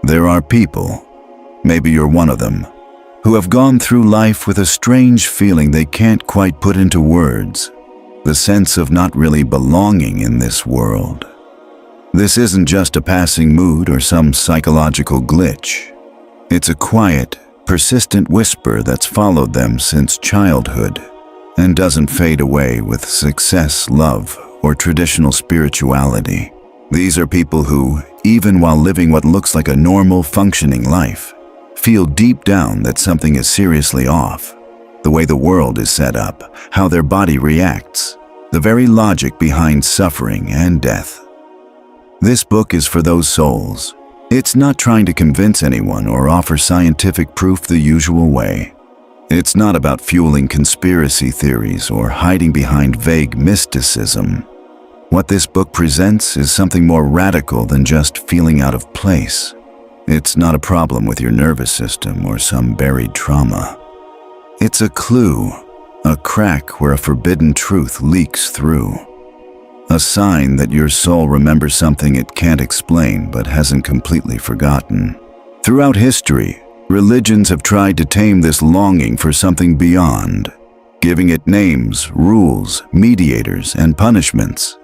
There are people, maybe you're one of them, who have gone through life with a strange feeling they can't quite put into words, the sense of not really belonging in this world. This isn't just a passing mood or some psychological glitch. It's a quiet, persistent whisper that's followed them since childhood and doesn't fade away with success, love, or traditional spirituality. These are people who, even while living what looks like a normal, functioning life, feel deep down that something is seriously off. The way the world is set up, how their body reacts, the very logic behind suffering and death. This book is for those souls. It's not trying to convince anyone or offer scientific proof the usual way. It's not about fueling conspiracy theories or hiding behind vague mysticism. What this book presents is something more radical than just feeling out of place. It's not a problem with your nervous system or some buried trauma. It's a clue, a crack where a forbidden truth leaks through. A sign that your soul remembers something it can't explain but hasn't completely forgotten. Throughout history, religions have tried to tame this longing for something beyond, giving it names, rules, mediators, and punishments.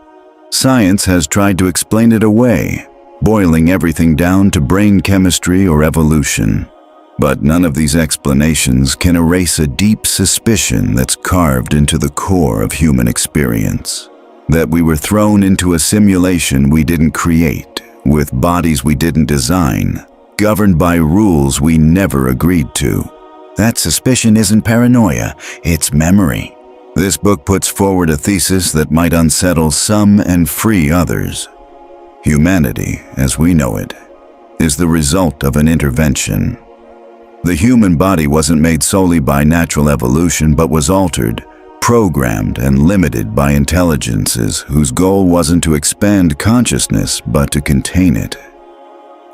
Science has tried to explain it away, boiling everything down to brain chemistry or evolution. But none of these explanations can erase a deep suspicion that's carved into the core of human experience. That we were thrown into a simulation we didn't create, with bodies we didn't design, governed by rules we never agreed to. That suspicion isn't paranoia, it's memory. This book puts forward a thesis that might unsettle some and free others. Humanity, as we know it, is the result of an intervention. The human body wasn't made solely by natural evolution but was altered, programmed and limited by intelligences whose goal wasn't to expand consciousness but to contain it.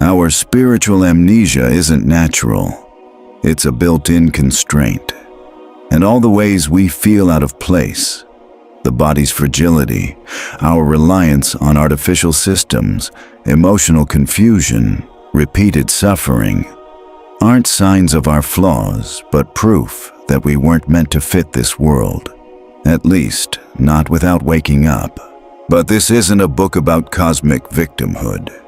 Our spiritual amnesia isn't natural. It's a built-in constraint. And all the ways we feel out of place, the body's fragility, our reliance on artificial systems, emotional confusion, repeated suffering, aren't signs of our flaws, but proof that we weren't meant to fit this world. At least, not without waking up. But this isn't a book about cosmic victimhood.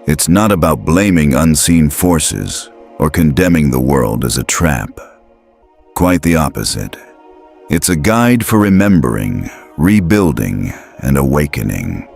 It's not about blaming unseen forces or condemning the world as a trap. Quite the opposite. It's a guide for remembering, rebuilding, and awakening.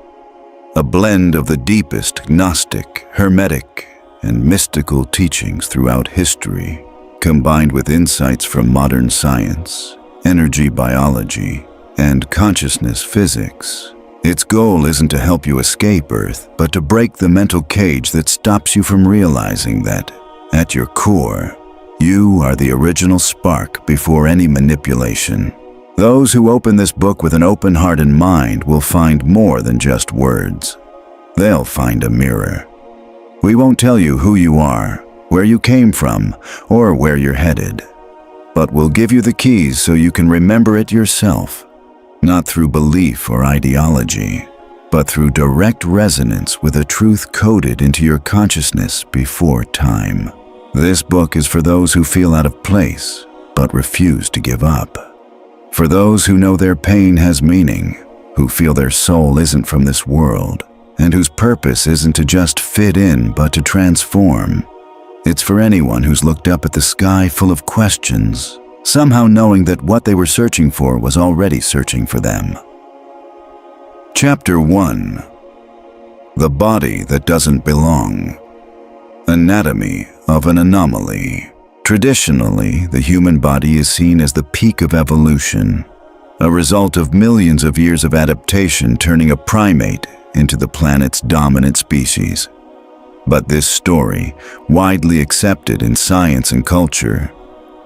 A blend of the deepest Gnostic, Hermetic, and mystical teachings throughout history, combined with insights from modern science, energy biology, and consciousness physics. Its goal isn't to help you escape Earth, but to break the mental cage that stops you from realizing that, at your core, you are the original spark before any manipulation. Those who open this book with an open heart and mind will find more than just words. They'll find a mirror. We won't tell you who you are, where you came from, or where you're headed. But we'll give you the keys so you can remember it yourself, not through belief or ideology, but through direct resonance with a truth coded into your consciousness before time. This book is for those who feel out of place, but refuse to give up. For those who know their pain has meaning, who feel their soul isn't from this world, and whose purpose isn't to just fit in but to transform. It's for anyone who's looked up at the sky full of questions, somehow knowing that what they were searching for was already searching for them. Chapter 1. The Body That Doesn't Belong. Anatomy of an Anomaly. Traditionally, the human body is seen as the peak of evolution, a result of millions of years of adaptation turning a primate into the planet's dominant species. But this story, widely accepted in science and culture,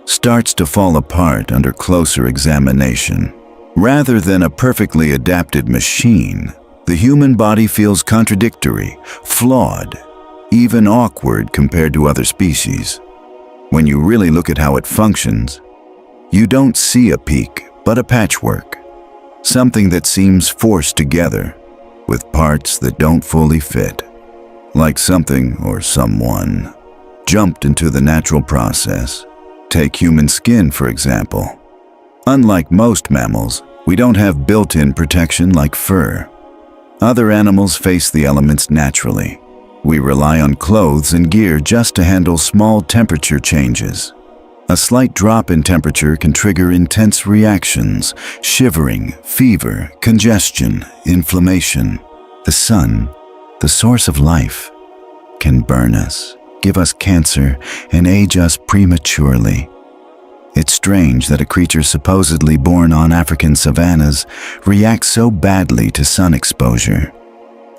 starts to fall apart under closer examination. Rather than a perfectly adapted machine, the human body feels contradictory, flawed, even awkward compared to other species. When you really look at how it functions, you don't see a peak, but a patchwork. Something that seems forced together, with parts that don't fully fit. like something or someone jumped into the natural process. Take human skin, for example. Unlike most mammals, we don't have built-in protection like fur. Other animals face the elements naturally. We rely on clothes and gear just to handle small temperature changes. A slight drop in temperature can trigger intense reactions: shivering, fever, congestion, inflammation. The sun, the source of life, can burn us, give us cancer, and age us prematurely. It's strange that a creature supposedly born on African savannas reacts so badly to sun exposure.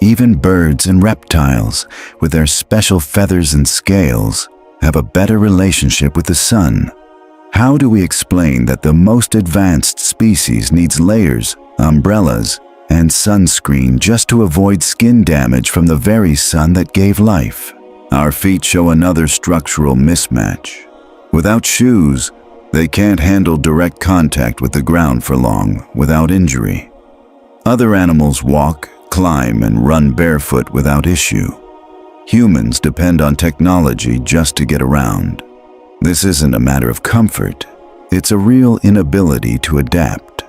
Even birds and reptiles, with their special feathers and scales, have a better relationship with the sun. How do we explain that the most advanced species needs layers, umbrellas, and sunscreen just to avoid skin damage from the very sun that gave life? Our feet show another structural mismatch. Without shoes, they can't handle direct contact with the ground for long without injury. Other animals walk, climb, and run barefoot without issue. Humans depend on technology just to get around. This isn't a matter of comfort. It's a real inability to adapt.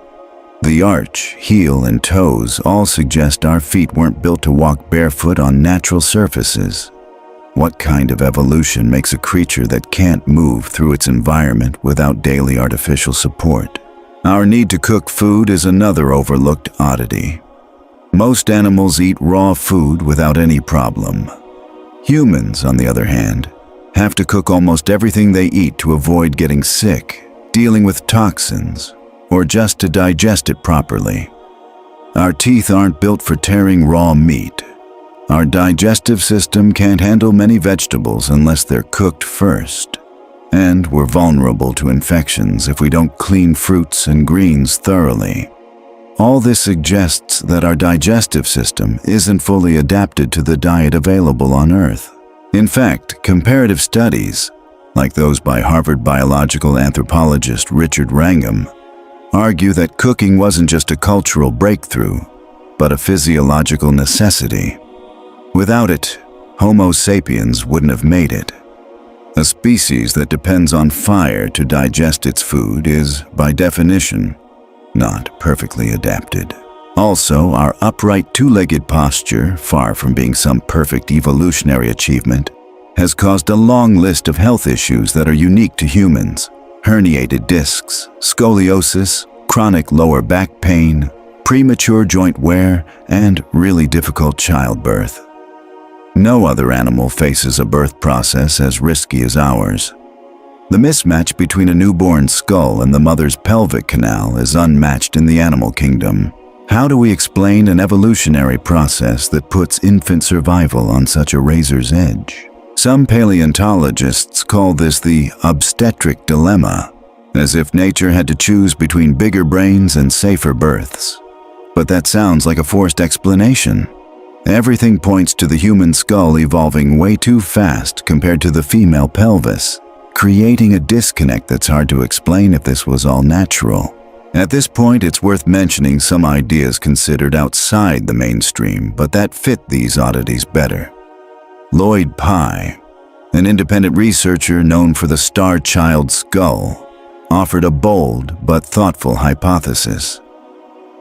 The arch, heel, and toes all suggest our feet weren't built to walk barefoot on natural surfaces. What kind of evolution makes a creature that can't move through its environment without daily artificial support? Our need to cook food is another overlooked oddity. Most animals eat raw food without any problem. Humans, on the other hand, have to cook almost everything they eat to avoid getting sick, dealing with toxins, or just to digest it properly. Our teeth aren't built for tearing raw meat. Our digestive system can't handle many vegetables unless they're cooked first. And we're vulnerable to infections if we don't clean fruits and greens thoroughly. All this suggests that our digestive system isn't fully adapted to the diet available on Earth. In fact, comparative studies, like those by Harvard biological anthropologist Richard Wrangham, argue that cooking wasn't just a cultural breakthrough, but a physiological necessity. Without it, Homo sapiens wouldn't have made it. A species that depends on fire to digest its food is, by definition, not perfectly adapted. Also, our upright two-legged posture, far from being some perfect evolutionary achievement, has caused a long list of health issues that are unique to humans: herniated discs, scoliosis, chronic lower back pain, premature joint wear, and really difficult childbirth. No other animal faces a birth process as risky as ours. The mismatch between a newborn skull and the mother's pelvic canal is unmatched in the animal kingdom. How do we explain an evolutionary process that puts infant survival on such a razor's edge? Some paleontologists call this the obstetric dilemma, as if nature had to choose between bigger brains and safer births. But that sounds like a forced explanation. Everything points to the human skull evolving way too fast compared to the female pelvis, creating a disconnect that's hard to explain if this was all natural. At this point, it's worth mentioning some ideas considered outside the mainstream, but that fit these oddities better. Lloyd Pye, an independent researcher known for the star-child skull, offered a bold but thoughtful hypothesis.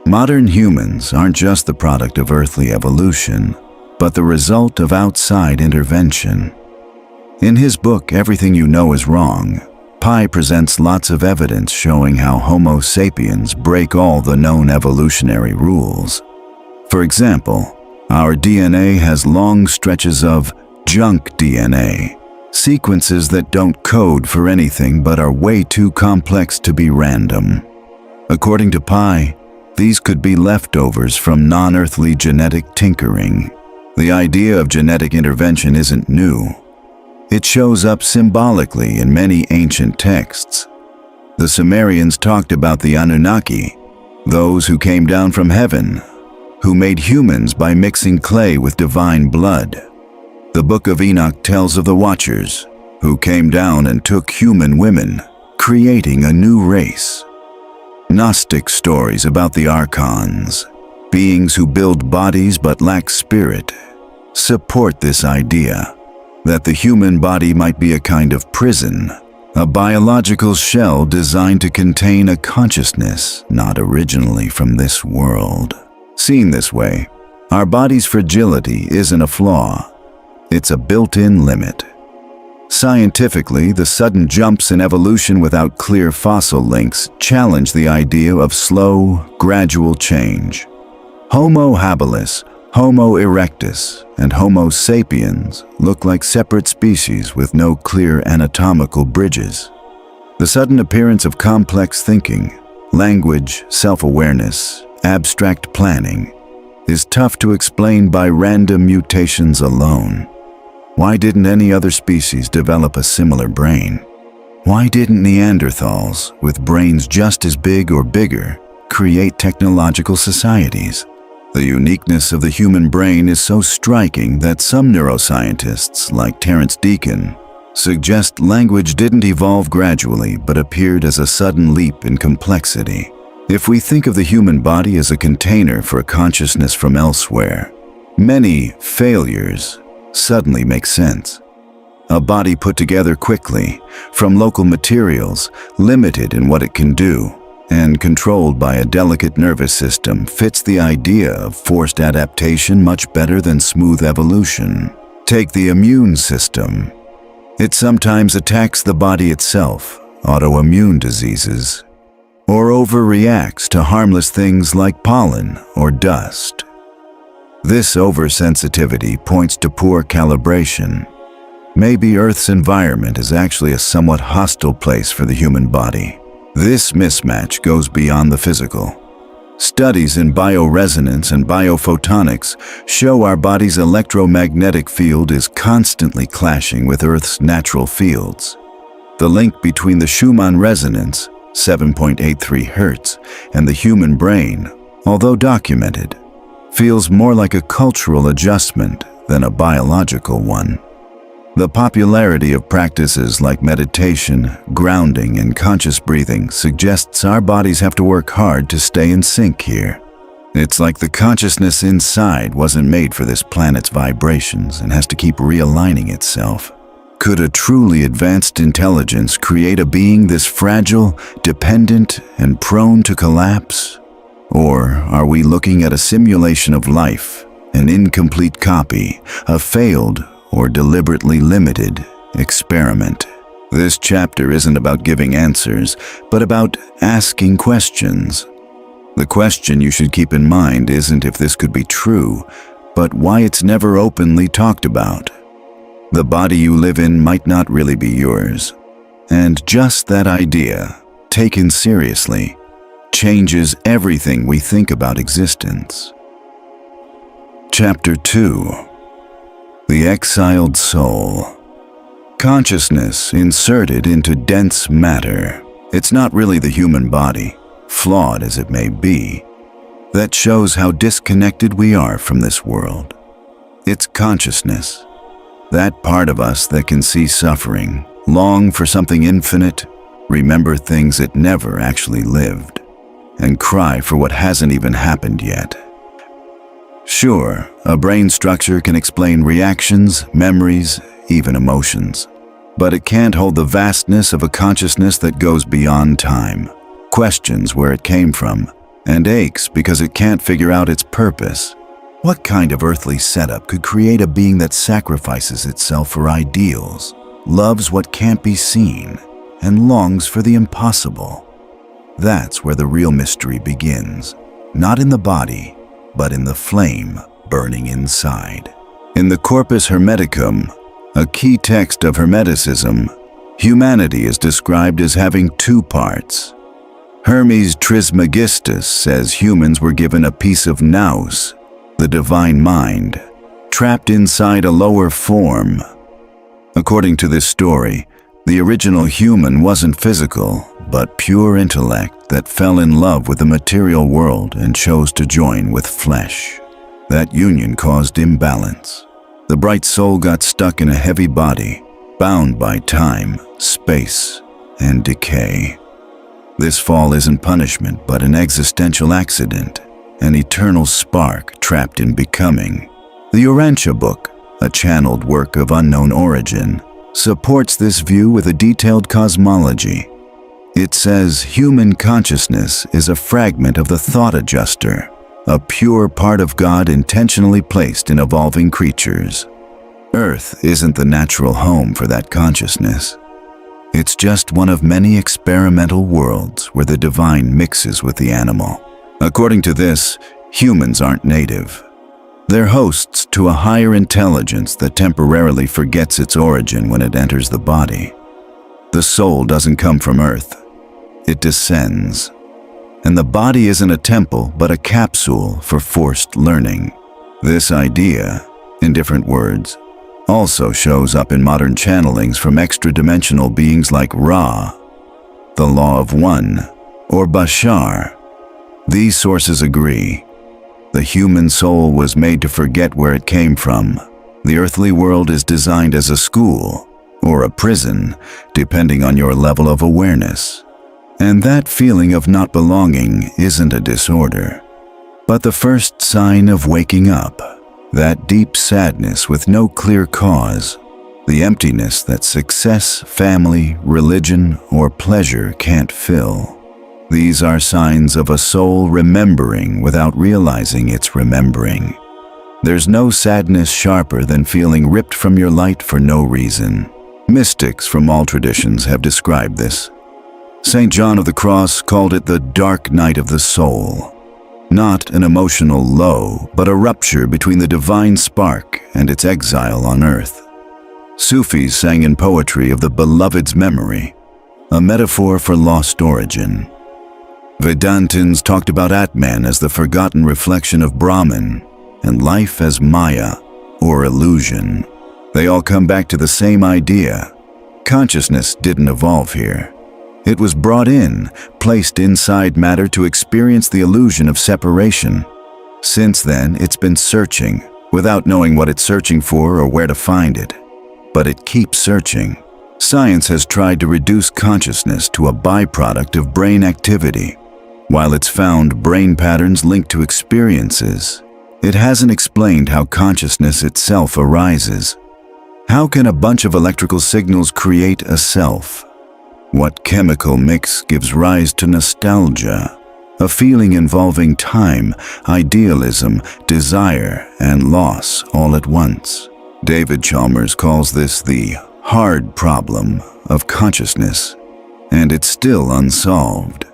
Modern humans aren't just the product of earthly evolution, but the result of outside intervention. In his book, Everything You Know Is Wrong, Pye presents lots of evidence showing how Homo sapiens break all the known evolutionary rules. For example, our DNA has long stretches of junk DNA, sequences that don't code for anything but are way too complex to be random. According to Pye, these could be leftovers from non-earthly genetic tinkering. The idea of genetic intervention isn't new. It shows up symbolically in many ancient texts. The Sumerians talked about the Anunnaki, those who came down from heaven, who made humans by mixing clay with divine blood. The Book of Enoch tells of the Watchers, who came down and took human women, creating a new race. Gnostic stories about the Archons, beings who build bodies but lack spirit, support this idea that the human body might be a kind of prison, a biological shell designed to contain a consciousness not originally from this world. Seen this way, our body's fragility isn't a flaw, it's a built-in limit. Scientifically, the sudden jumps in evolution without clear fossil links challenge the idea of slow, gradual change. Homo habilis, Homo erectus, and Homo sapiens look like separate species with no clear anatomical bridges. The sudden appearance of complex thinking, language, self-awareness, abstract planning is tough to explain by random mutations alone. Why didn't any other species develop a similar brain? Why didn't Neanderthals, with brains just as big or bigger, create technological societies? The uniqueness of the human brain is so striking that some neuroscientists, like Terence Deacon, suggest language didn't evolve gradually but appeared as a sudden leap in complexity. If we think of the human body as a container for consciousness from elsewhere, many failures suddenly make sense. A body put together quickly, from local materials, limited in what it can do, and controlled by a delicate nervous system fits the idea of forced adaptation much better than smooth evolution. Take the immune system. It sometimes attacks the body itself, autoimmune diseases, or overreacts to harmless things like pollen or dust. This oversensitivity points to poor calibration. Maybe Earth's environment is actually a somewhat hostile place for the human body. This mismatch goes beyond the physical. Studies in bioresonance and biophotonics show our body's electromagnetic field is constantly clashing with Earth's natural fields. The link between the Schumann resonance, 7.83 Hz, and the human brain, although documented, feels more like a cultural adjustment than a biological one. The popularity of practices like meditation, grounding, and conscious breathing suggests our bodies have to work hard to stay in sync here. It's like the consciousness inside wasn't made for this planet's vibrations and has to keep realigning itself. Could a truly advanced intelligence create a being this fragile, dependent, and prone to collapse? Or are we looking at a simulation of life, an incomplete copy, a failed or deliberately limited experiment? This chapter isn't about giving answers, but about asking questions. The question you should keep in mind isn't if this could be true, but why it's never openly talked about. The body you live in might not really be yours, and just that idea, taken seriously, changes everything we think about existence. Chapter 2. The Exiled Soul. Consciousness inserted into dense matter. It's not really the human body, flawed as it may be, that shows how disconnected we are from this world. It's consciousness, that part of us that can see suffering, long for something infinite, remember things it never actually lived, and cry for what hasn't even happened yet. Sure, a brain structure can explain reactions, memories, even emotions, but it can't hold the vastness of a consciousness that goes beyond time, questions where it came from, and aches because it can't figure out its purpose. What kind of earthly setup could create a being that sacrifices itself for ideals, loves what can't be seen, and longs for the impossible? That's where the real mystery begins, not in the body, but in the flame burning inside. In the Corpus Hermeticum, a key text of Hermeticism, humanity is described as having two parts. Hermes Trismegistus says humans were given a piece of nous, the divine mind, trapped inside a lower form. According to this story, the original human wasn't physical, but pure intellect that fell in love with the material world and chose to join with flesh. That union caused imbalance. The bright soul got stuck in a heavy body, bound by time, space, and decay. This fall isn't punishment, but an existential accident, an eternal spark trapped in becoming. The Audiobook, a channeled work of unknown origin, supports this view with a detailed cosmology. It says human consciousness is a fragment of the thought adjuster, a pure part of God intentionally placed in evolving creatures. Earth isn't the natural home for that consciousness. It's just one of many experimental worlds where the divine mixes with the animal. According to this, humans aren't native. They're hosts to a higher intelligence that temporarily forgets its origin when it enters the body. The soul doesn't come from Earth. It descends. And the body isn't a temple, but a capsule for forced learning. This idea, in different words, also shows up in modern channelings from extra-dimensional beings like Ra, the Law of One, or Bashar. These sources agree. The human soul was made to forget where it came from. The earthly world is designed as a school, or a prison, depending on your level of awareness. And that feeling of not belonging isn't a disorder, but the first sign of waking up, that deep sadness with no clear cause, the emptiness that success, family, religion, or pleasure can't fill. These are signs of a soul remembering without realizing it's remembering. There's no sadness sharper than feeling ripped from your light for no reason. Mystics from all traditions have described this. St. John of the Cross called it the dark night of the soul. Not an emotional low, but a rupture between the divine spark and its exile on earth. Sufis sang in poetry of the beloved's memory, a metaphor for lost origin. Vedantins talked about Atman as the forgotten reflection of Brahman, and life as Maya, or illusion. They all come back to the same idea. Consciousness didn't evolve here. It was brought in, placed inside matter to experience the illusion of separation. Since then, it's been searching, without knowing what it's searching for or where to find it. But it keeps searching. Science has tried to reduce consciousness to a byproduct of brain activity. While it's found brain patterns linked to experiences, it hasn't explained how consciousness itself arises. How can a bunch of electrical signals create a self? What chemical mix gives rise to nostalgia, a feeling involving time, idealism, desire, and loss all at once? David Chalmers calls this the hard problem of consciousness, and it's still unsolved.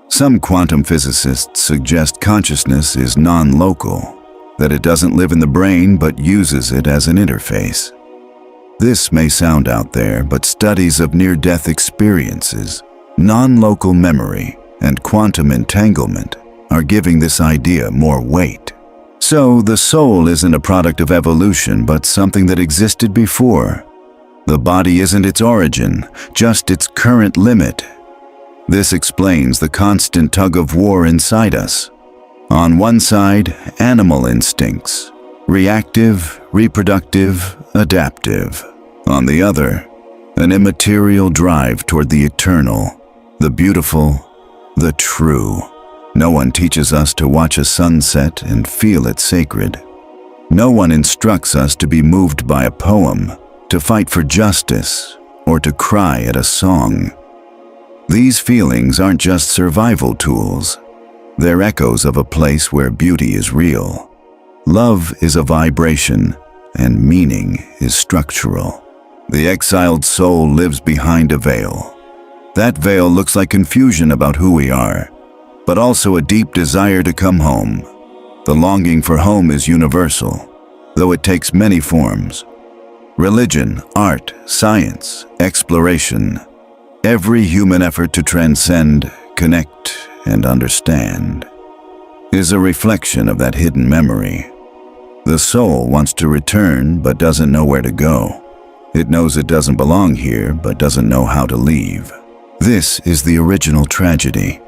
Some quantum physicists suggest consciousness is non-local, that it doesn't live in the brain but uses it as an interface. This may sound out there, but studies of near-death experiences, non-local memory, and quantum entanglement are giving this idea more weight. So the soul isn't a product of evolution, but something that existed before. The body isn't its origin, just its current limit. This explains the constant tug-of-war inside us. On one side, animal instincts, reactive, reproductive, adaptive. On the other, an immaterial drive toward the eternal, the beautiful, the true. No one teaches us to watch a sunset and feel it sacred. No one instructs us to be moved by a poem, to fight for justice, or to cry at a song. These feelings aren't just survival tools. They're echoes of a place where beauty is real. Love is a vibration, and meaning is structural. The exiled soul lives behind a veil. That veil looks like confusion about who we are, but also a deep desire to come home. The longing for home is universal, though it takes many forms. Religion, art, science, exploration. Every human effort to transcend, connect, and understand is a reflection of that hidden memory. The soul wants to return but doesn't know where to go. It knows it doesn't belong here but doesn't know how to leave. This is the original tragedy.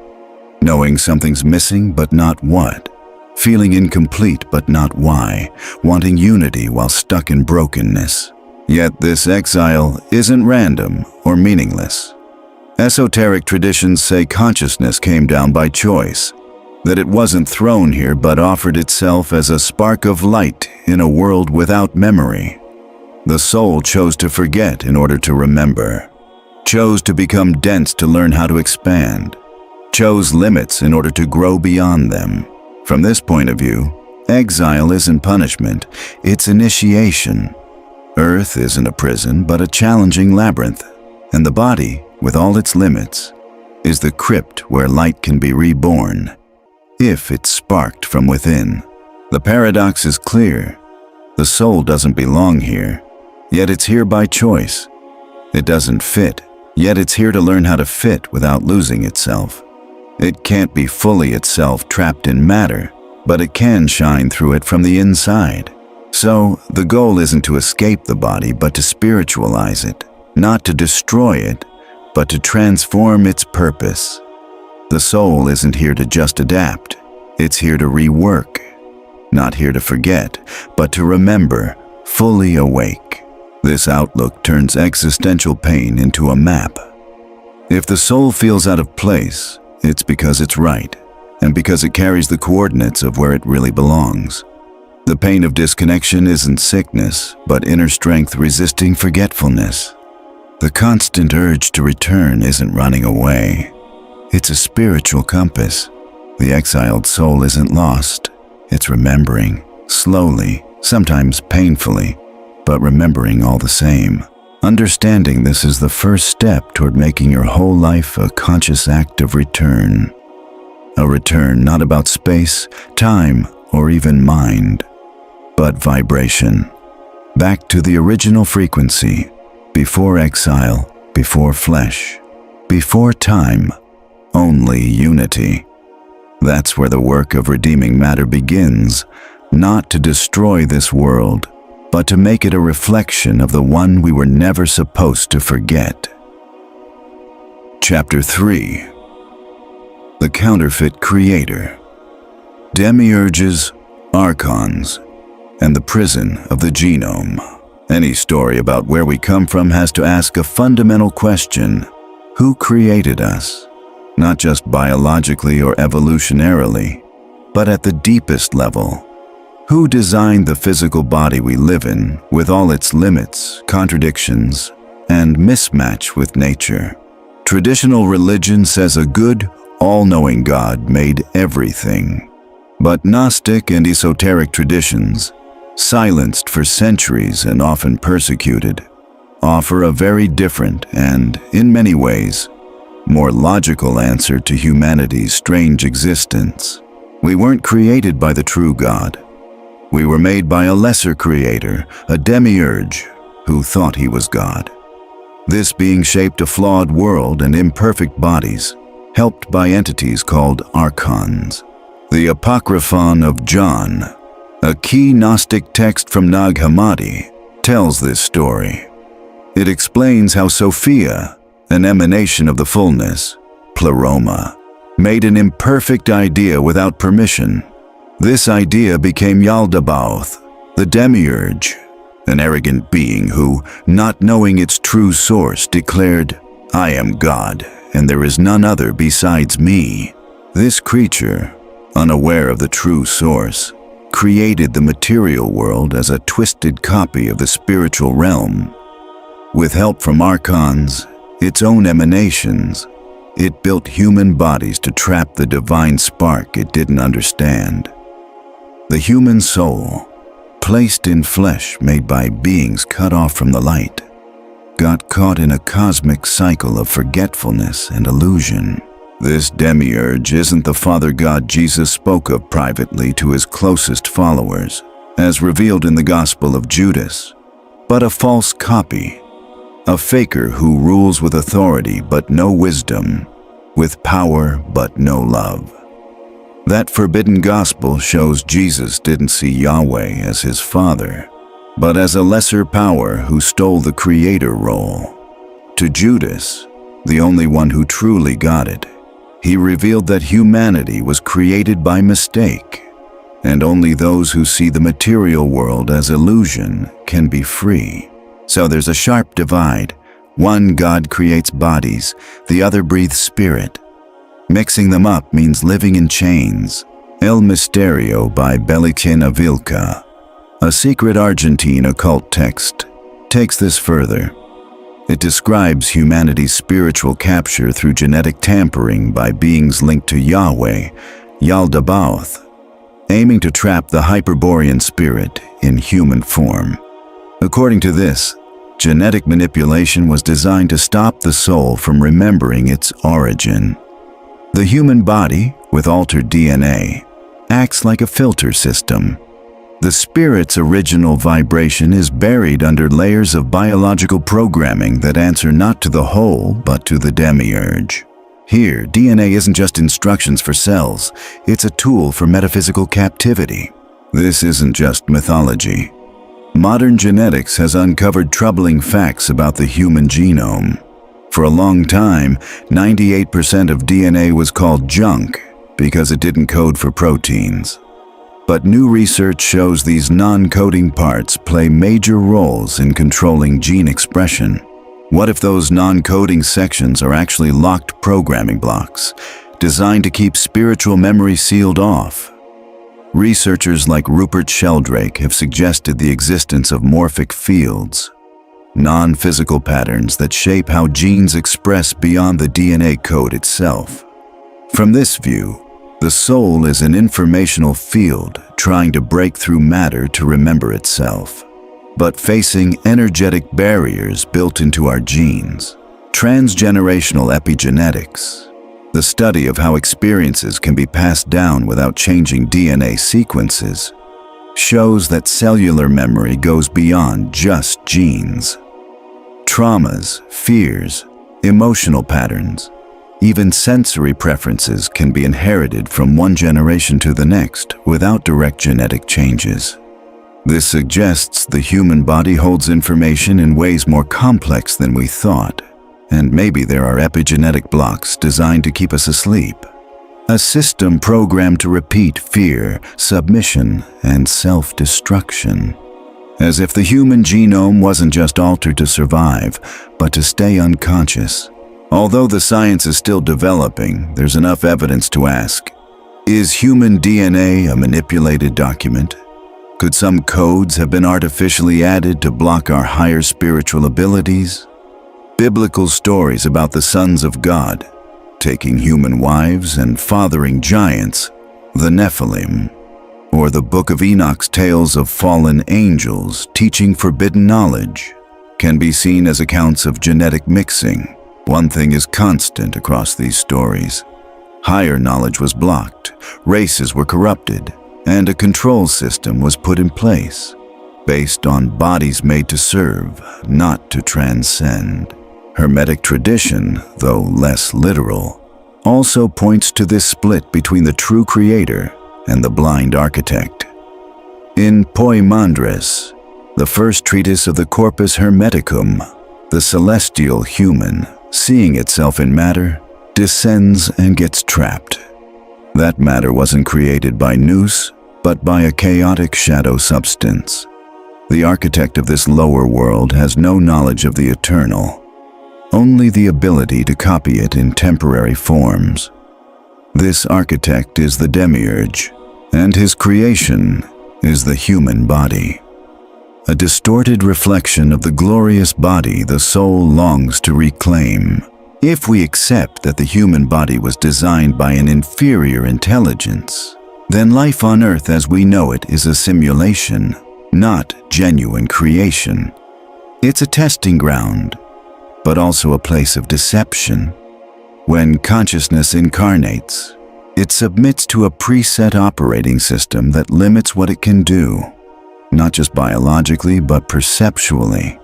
Knowing something's missing but not what. Feeling incomplete but not why. Wanting unity while stuck in brokenness. Yet this exile isn't random or meaningless. Esoteric traditions say consciousness came down by choice. that it wasn't thrown here but offered itself as a spark of light in a world without memory. The soul chose to forget in order to remember, chose to become dense to learn how to expand, chose limits in order to grow beyond them. From this point of view, exile isn't punishment, it's initiation. Earth isn't a prison but a challenging labyrinth, and the body, with all its limits, is the crypt where light can be reborn, if it's sparked from within. The paradox is clear. The soul doesn't belong here, yet it's here by choice. It doesn't fit, yet it's here to learn how to fit without losing itself. It can't be fully itself trapped in matter, but it can shine through it from the inside. So, the goal isn't to escape the body, but to spiritualize it, not to destroy it, but to transform its purpose. The soul isn't here to just adapt, it's here to rework. Not here to forget, but to remember, fully awake. This outlook turns existential pain into a map. If the soul feels out of place, it's because it's right, and because it carries the coordinates of where it really belongs. The pain of disconnection isn't sickness, but inner strength resisting forgetfulness. The constant urge to return isn't running away. It's a spiritual compass. The exiled soul isn't lost. It's remembering, slowly, sometimes painfully, but remembering all the same. Understanding this is the first step toward making your whole life a conscious act of return. A return not about space, time, or even mind, but vibration. Back to the original frequency, before exile, before flesh, before time, only unity. That's where the work of redeeming matter begins, not to destroy this world, but to make it a reflection of the one we were never supposed to forget. Chapter 3. The Counterfeit Creator. Demiurges, Archons, and the Prison of the Genome. Any story about where we come from has to ask a fundamental question: who created us? Not just biologically or evolutionarily, but at the deepest level. Who designed the physical body we live in, with all its limits, contradictions, and mismatch with nature? Traditional religion says a good, all-knowing God made everything. But Gnostic and esoteric traditions, silenced for centuries and often persecuted, offer a very different and, in many ways, more logical answer to humanity's strange existence. We weren't created by the true God. We were made by a lesser creator, a demiurge, who thought he was God. This being shaped a flawed world and imperfect bodies, helped by entities called archons. The Apocryphon of John, a key Gnostic text from Nag Hammadi, tells this story. It explains how Sophia, an emanation of the fullness, Pleroma, made an imperfect idea without permission. This idea became Yaldabaoth, the demiurge, an arrogant being who, not knowing its true source, declared, "I am God, and there is none other besides me." This creature, unaware of the true source, created the material world as a twisted copy of the spiritual realm. With help from archons, its own emanations, it built human bodies to trap the divine spark it didn't understand. The human soul, placed in flesh made by beings cut off from the light, got caught in a cosmic cycle of forgetfulness and illusion. This demiurge isn't the Father God Jesus spoke of privately to his closest followers, as revealed in the Gospel of Judas, but a false copy, a faker who rules with authority but no wisdom, with power but no love. That forbidden gospel shows Jesus didn't see Yahweh as his Father, but as a lesser power who stole the creator role. To Judas, the only one who truly got it, he revealed that humanity was created by mistake, and only those who see the material world as illusion can be free. So there's a sharp divide. One God creates bodies, the other breathes spirit. Mixing them up means living in chains. El Misterio by Belikin Avilca, a secret Argentine occult text, takes this further. It describes humanity's spiritual capture through genetic tampering by beings linked to Yahweh, Yaldabaoth, aiming to trap the Hyperborean spirit in human form. According to this, genetic manipulation was designed to stop the soul from remembering its origin. The human body, with altered DNA, acts like a filter system. The spirit's original vibration is buried under layers of biological programming that answer not to the whole, but to the demiurge. Here, DNA isn't just instructions for cells, it's a tool for metaphysical captivity. This isn't just mythology. Modern genetics has uncovered troubling facts about the human genome. For a long time, 98% of DNA was called junk because it didn't code for proteins. But new research shows these non-coding parts play major roles in controlling gene expression. What if those non-coding sections are actually locked programming blocks, designed to keep spiritual memory sealed off? Researchers like Rupert Sheldrake have suggested the existence of morphic fields, non-physical patterns that shape how genes express beyond the DNA code itself. From this view, the soul is an informational field trying to break through matter to remember itself, but facing energetic barriers built into our genes. Transgenerational epigenetics, the study of how experiences can be passed down without changing DNA sequences, shows that cellular memory goes beyond just genes. Traumas, fears, emotional patterns, even sensory preferences can be inherited from one generation to the next without direct genetic changes. This suggests the human body holds information in ways more complex than we thought, and maybe there are epigenetic blocks designed to keep us asleep. A system programmed to repeat fear, submission, and self-destruction. As if the human genome wasn't just altered to survive, but to stay unconscious. Although the science is still developing, there's enough evidence to ask, is human DNA a manipulated document? Could some codes have been artificially added to block our higher spiritual abilities? Biblical stories about the sons of God, taking human wives and fathering giants, the Nephilim, or the Book of Enoch's tales of fallen angels teaching forbidden knowledge, can be seen as accounts of genetic mixing. One thing is constant across these stories. Higher knowledge was blocked, races were corrupted, and a control system was put in place, based on bodies made to serve, not to transcend. Hermetic tradition, though less literal, also points to this split between the true creator and the blind architect. In Poimandres, the first treatise of the Corpus Hermeticum, the celestial human, seeing itself in matter, descends and gets trapped. That matter wasn't created by nous, but by a chaotic shadow substance. The architect of this lower world has no knowledge of the eternal, only the ability to copy it in temporary forms. This architect is the demiurge, and his creation is the human body. A distorted reflection of the glorious body the soul longs to reclaim. If we accept that the human body was designed by an inferior intelligence, then life on Earth as we know it is a simulation, not genuine creation. It's a testing ground, but also a place of deception. When consciousness incarnates, it submits to a preset operating system that limits what it can do. Not just biologically, but perceptually.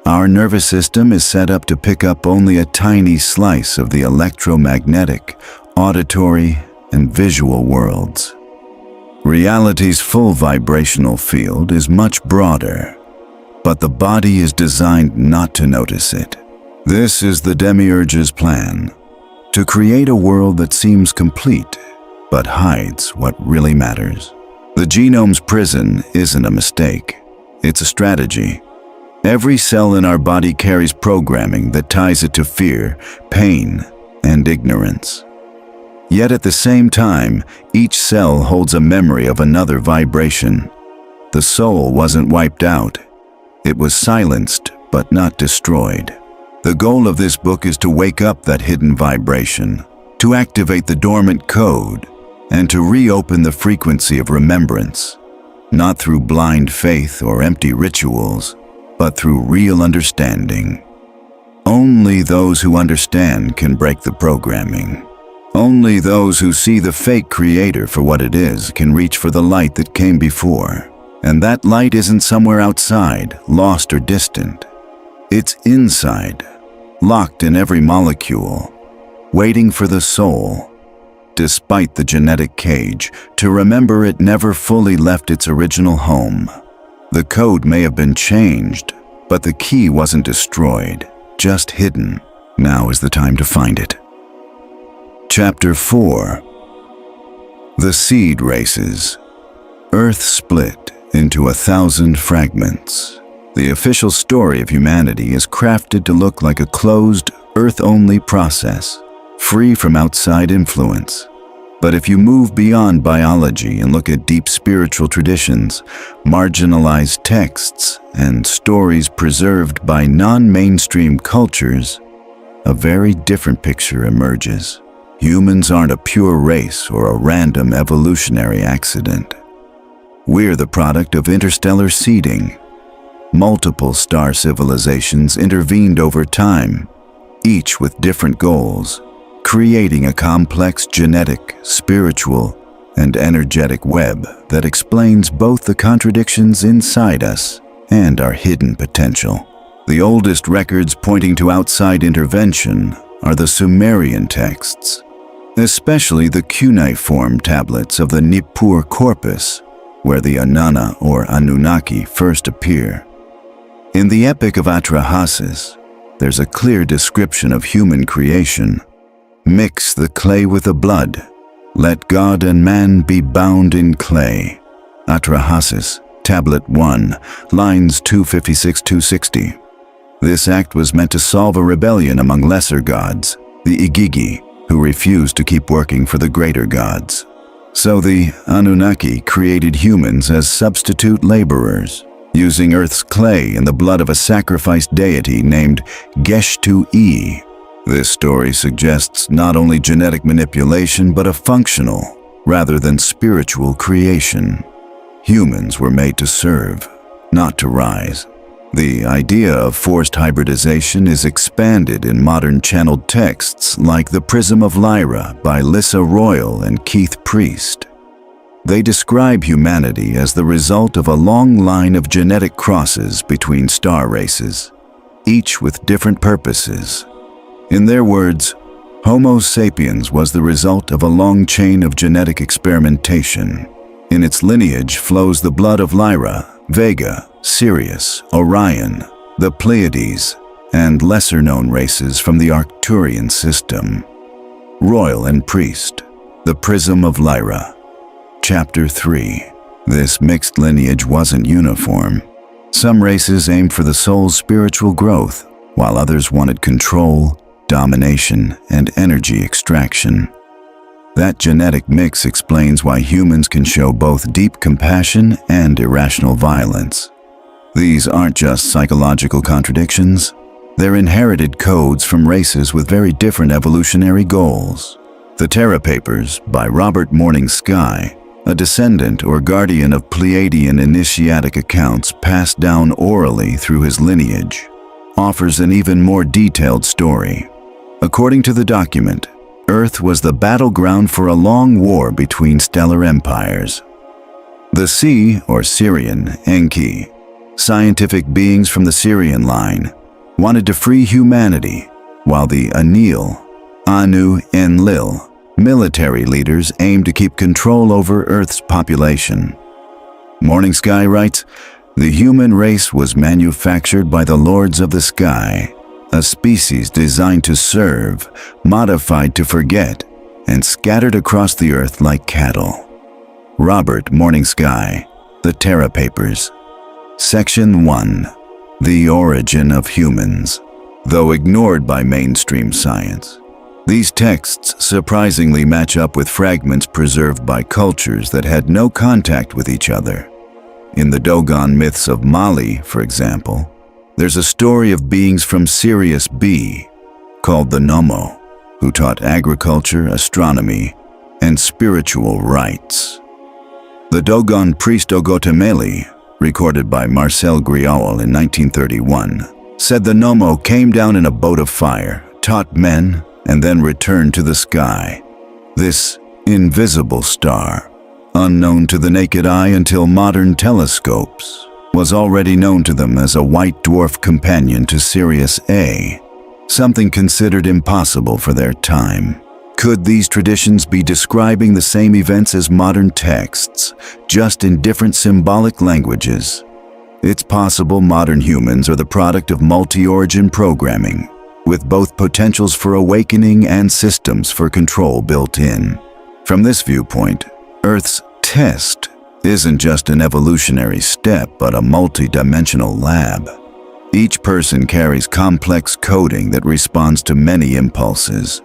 Our nervous system is set up to pick up only a tiny slice of the electromagnetic, auditory, and visual worlds. Reality's full vibrational field is much broader, but the body is designed not to notice it. This is the demiurge's plan, to create a world that seems complete, but hides what really matters. The genome's prison isn't a mistake. It's a strategy. Every cell in our body carries programming that ties it to fear, pain, and ignorance. Yet at the same time, each cell holds a memory of another vibration. The soul wasn't wiped out. It was silenced, but not destroyed. The goal of this book is to wake up that hidden vibration, to activate the dormant code, and to reopen the frequency of remembrance, not through blind faith or empty rituals, but through real understanding. Only those who understand can break the programming. Only those who see the fake creator for what it is can reach for the light that came before. And that light isn't somewhere outside, lost or distant. It's inside, locked in every molecule, waiting for the soul, despite the genetic cage, to remember it never fully left its original home. The code may have been changed, but the key wasn't destroyed, just hidden. Now is the time to find it. Chapter 4. The Seed Races. Earth split into 1,000 fragments. The official story of humanity is crafted to look like a closed, Earth-only process, free from outside influence. But if you move beyond biology and look at deep spiritual traditions, marginalized texts, and stories preserved by non-mainstream cultures, a very different picture emerges. Humans aren't a pure race or a random evolutionary accident. We're the product of interstellar seeding. Multiple star civilizations intervened over time, each with different goals, creating a complex genetic, spiritual, and energetic web that explains both the contradictions inside us and our hidden potential. The oldest records pointing to outside intervention are the Sumerian texts, especially the cuneiform tablets of the Nippur corpus, where the Anana or Anunnaki first appear. In the Epic of Atrahasis, there's a clear description of human creation. Mix the clay with the blood. Let God and man be bound in clay. Atrahasis, Tablet 1, lines 256-260. This act was meant to solve a rebellion among lesser gods, the Igigi, who refused to keep working for the greater gods. So the Anunnaki created humans as substitute laborers, using Earth's clay and the blood of a sacrificed deity named Geshtu-E. This story suggests not only genetic manipulation but a functional, rather than spiritual creation. Humans were made to serve, not to rise. The idea of forced hybridization is expanded in modern channeled texts like The Prism of Lyra by Lissa Royal and Keith Priest. They describe humanity as the result of a long line of genetic crosses between star races, each with different purposes. In their words, Homo sapiens was the result of a long chain of genetic experimentation. In its lineage flows the blood of Lyra, Vega, Sirius, Orion, the Pleiades, and lesser-known races from the Arcturian system. Royal and Priest, The Prism of Lyra. Chapter 3. This mixed lineage wasn't uniform. Some races aimed for the soul's spiritual growth, while others wanted control, domination, and energy extraction. That genetic mix explains why humans can show both deep compassion and irrational violence. These aren't just psychological contradictions. They're inherited codes from races with very different evolutionary goals. The Terra Papers by Robert Morning Sky, a descendant or guardian of Pleiadian initiatic accounts passed down orally through his lineage, offers an even more detailed story. According to the document, Earth was the battleground for a long war between stellar empires. The Sea, or Syrian, Enki, scientific beings from the Syrian line, wanted to free humanity, while the Anil, Anu, Enlil, military leaders aimed to keep control over Earth's population. Morning Sky writes, "The human race was manufactured by the lords of the sky, a species designed to serve, modified to forget, and scattered across the earth like cattle." Robert Morning Sky, The Terra Papers. Section 1. The Origin of Humans. Though ignored by mainstream science, These texts surprisingly match up with fragments preserved by cultures that had no contact with each other. In the Dogon myths of Mali, for example, there's a story of beings from Sirius B, called the Nomo, who taught agriculture, astronomy, and spiritual rites. The Dogon priest Ogotemeli, recorded by Marcel Griaule in 1931, said the Nomo came down in a boat of fire, taught men, and then returned to the sky. This invisible star, unknown to the naked eye until modern telescopes, was already known to them as a white dwarf companion to Sirius A, something considered impossible for their time. Could these traditions be describing the same events as modern texts, just in different symbolic languages? It's possible modern humans are the product of multi-origin programming, with both potentials for awakening and systems for control built in. From this viewpoint, Earth's test isn't just an evolutionary step, but a multi-dimensional lab. Each person carries complex coding that responds to many impulses.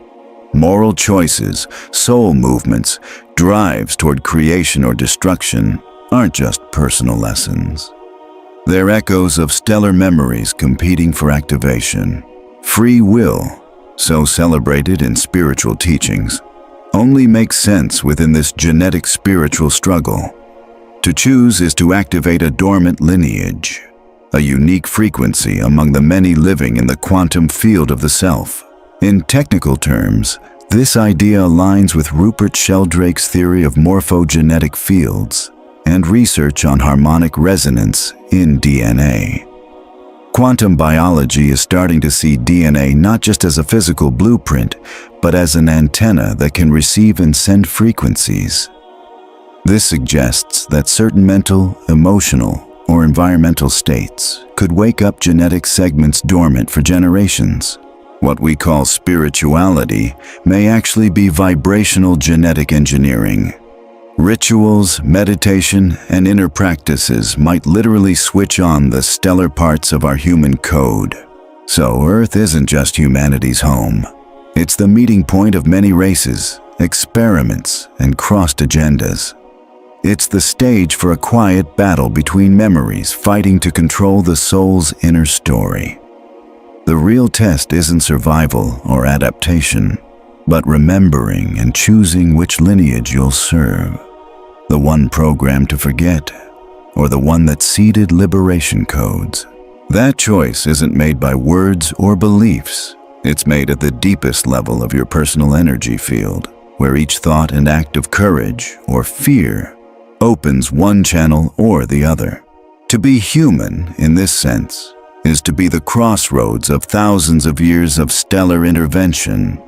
Moral choices, soul movements, drives toward creation or destruction aren't just personal lessons. They're echoes of stellar memories competing for activation. Free will, so celebrated in spiritual teachings, only makes sense within this genetic spiritual struggle. To choose is to activate a dormant lineage, a unique frequency among the many living in the quantum field of the self. In technical terms, this idea aligns with Rupert Sheldrake's theory of morphogenetic fields and research on harmonic resonance in DNA. Quantum biology is starting to see DNA not just as a physical blueprint, but as an antenna that can receive and send frequencies. This suggests that certain mental, emotional, or environmental states could wake up genetic segments dormant for generations. What we call spirituality may actually be vibrational genetic engineering. Rituals, meditation, and inner practices might literally switch on the stellar parts of our human code. So Earth isn't just humanity's home. It's the meeting point of many races, experiments, and crossed agendas. It's the stage for a quiet battle between memories fighting to control the soul's inner story. The real test isn't survival or adaptation, but remembering and choosing which lineage you'll serve. The one programmed to forget, or the one that seeded liberation codes. That choice isn't made by words or beliefs. It's made at the deepest level of your personal energy field, where each thought and act of courage or fear opens one channel or the other. To be human, in this sense, is to be the crossroads of thousands of years of stellar intervention.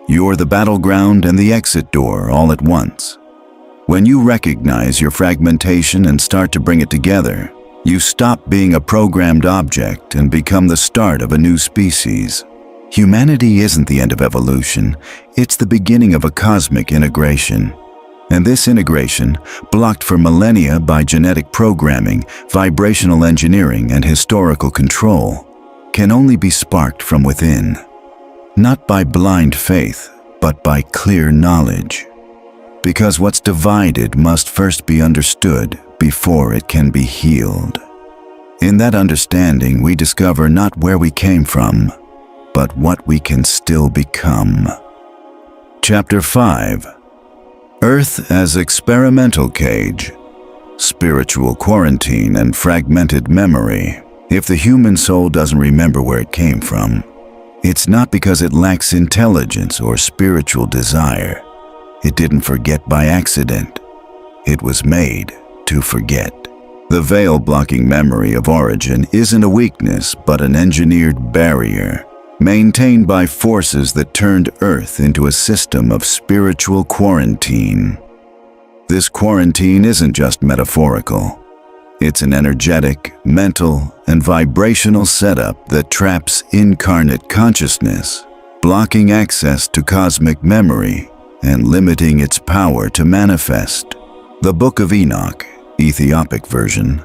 You're the battleground and the exit door all at once. When you recognize your fragmentation and start to bring it together, you stop being a programmed object and become the start of a new species. Humanity isn't the end of evolution, it's the beginning of a cosmic integration. And this integration, blocked for millennia by genetic programming, vibrational engineering, and historical control, can only be sparked from within. Not by blind faith, but by clear knowledge. Because what's divided must first be understood before it can be healed. In that understanding, we discover not where we came from, but what we can still become. Chapter 5. Earth as Experimental Cage, Spiritual Quarantine and Fragmented Memory. If the human soul doesn't remember where it came from, it's not because it lacks intelligence or spiritual desire. It didn't forget by accident. It was made to forget. The veil blocking memory of origin isn't a weakness, but an engineered barrier, maintained by forces that turned Earth into a system of spiritual quarantine. This quarantine isn't just metaphorical. It's an energetic, mental, and vibrational setup that traps incarnate consciousness, blocking access to cosmic memory and limiting its power to manifest. The Book of Enoch, Ethiopic version,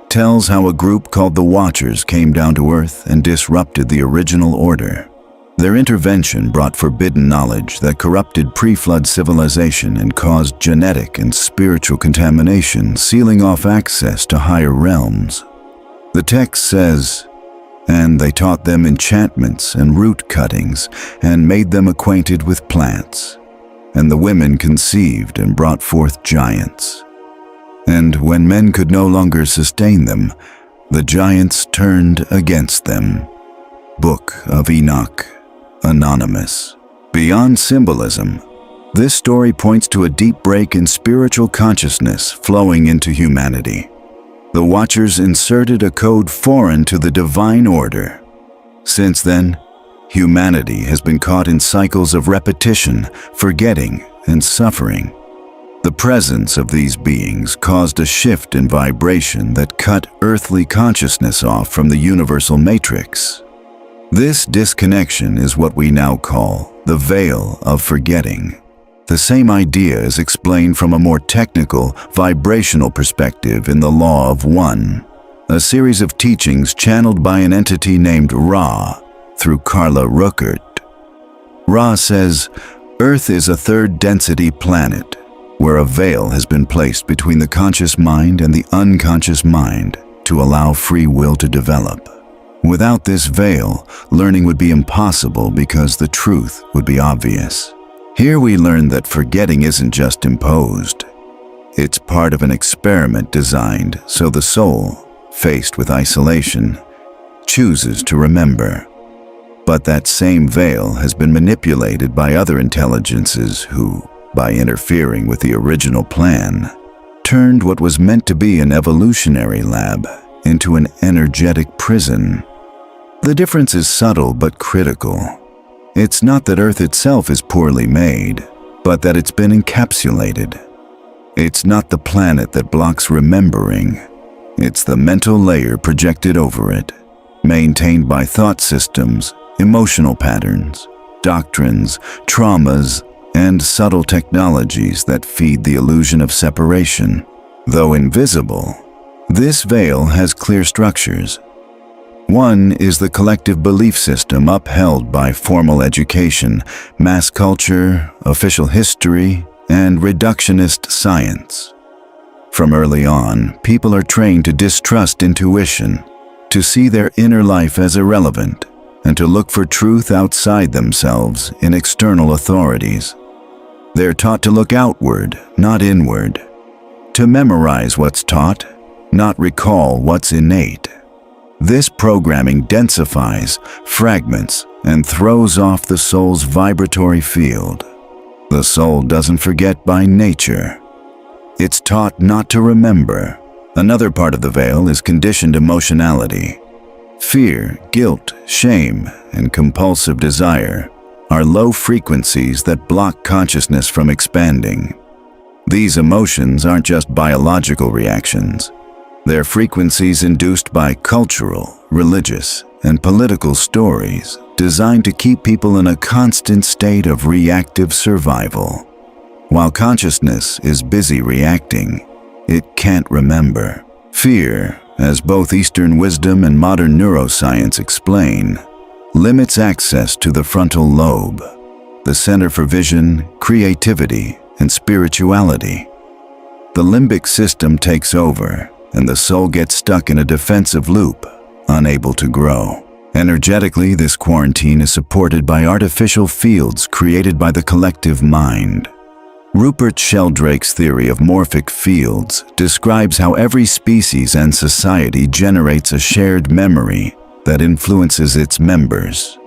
tells how a group called the Watchers came down to Earth and disrupted the original order. Their intervention brought forbidden knowledge that corrupted pre-flood civilization and caused genetic and spiritual contamination, sealing off access to higher realms. The text says, "And they taught them enchantments and root cuttings, and made them acquainted with plants. And the women conceived and brought forth giants. And when men could no longer sustain them, the giants turned against them." Book of Enoch, Anonymous. Beyond symbolism, this story points to a deep break in spiritual consciousness flowing into humanity. The Watchers inserted a code foreign to the divine order. Since then, humanity has been caught in cycles of repetition, forgetting, and suffering. The presence of these beings caused a shift in vibration that cut earthly consciousness off from the universal matrix. This disconnection is what we now call the veil of forgetting. The same idea is explained from a more technical, vibrational perspective in the Law of One, a series of teachings channeled by an entity named Ra through Carla Ruckert. Ra says, Earth is a third-density planet, where a veil has been placed between the conscious mind and the unconscious mind to allow free will to develop. Without this veil, learning would be impossible because the truth would be obvious. Here we learn that forgetting isn't just imposed. It's part of an experiment designed so the soul, faced with isolation, chooses to remember. But that same veil has been manipulated by other intelligences who, by interfering with the original plan, turned what was meant to be an evolutionary lab into an energetic prison. The difference is subtle but critical. It's not that Earth itself is poorly made, but that it's been encapsulated. It's not the planet that blocks remembering. It's the mental layer projected over it, maintained by thought systems, emotional patterns, doctrines, traumas, and subtle technologies that feed the illusion of separation. Though invisible, this veil has clear structures. One is the collective belief system upheld by formal education, mass culture, official history, and reductionist science. From early on, people are trained to distrust intuition, to see their inner life as irrelevant, and to look for truth outside themselves in external authorities. They're taught to look outward, not inward, to memorize what's taught, not recall what's innate. This programming densifies, fragments, and throws off the soul's vibratory field. The soul doesn't forget by nature. It's taught not to remember. Another part of the veil is conditioned emotionality. Fear, guilt, shame, and compulsive desire are low frequencies that block consciousness from expanding. These emotions aren't just biological reactions. They're frequencies induced by cultural, religious, and political stories designed to keep people in a constant state of reactive survival. While consciousness is busy reacting, it can't remember. Fear, as both Eastern wisdom and modern neuroscience explain, limits access to the frontal lobe, the center for vision, creativity, and spirituality. The limbic system takes over, and the soul gets stuck in a defensive loop, unable to grow. Energetically, this quarantine is supported by artificial fields created by the collective mind. Rupert Sheldrake's theory of morphic fields describes how every species and society generates a shared memory that influences its members.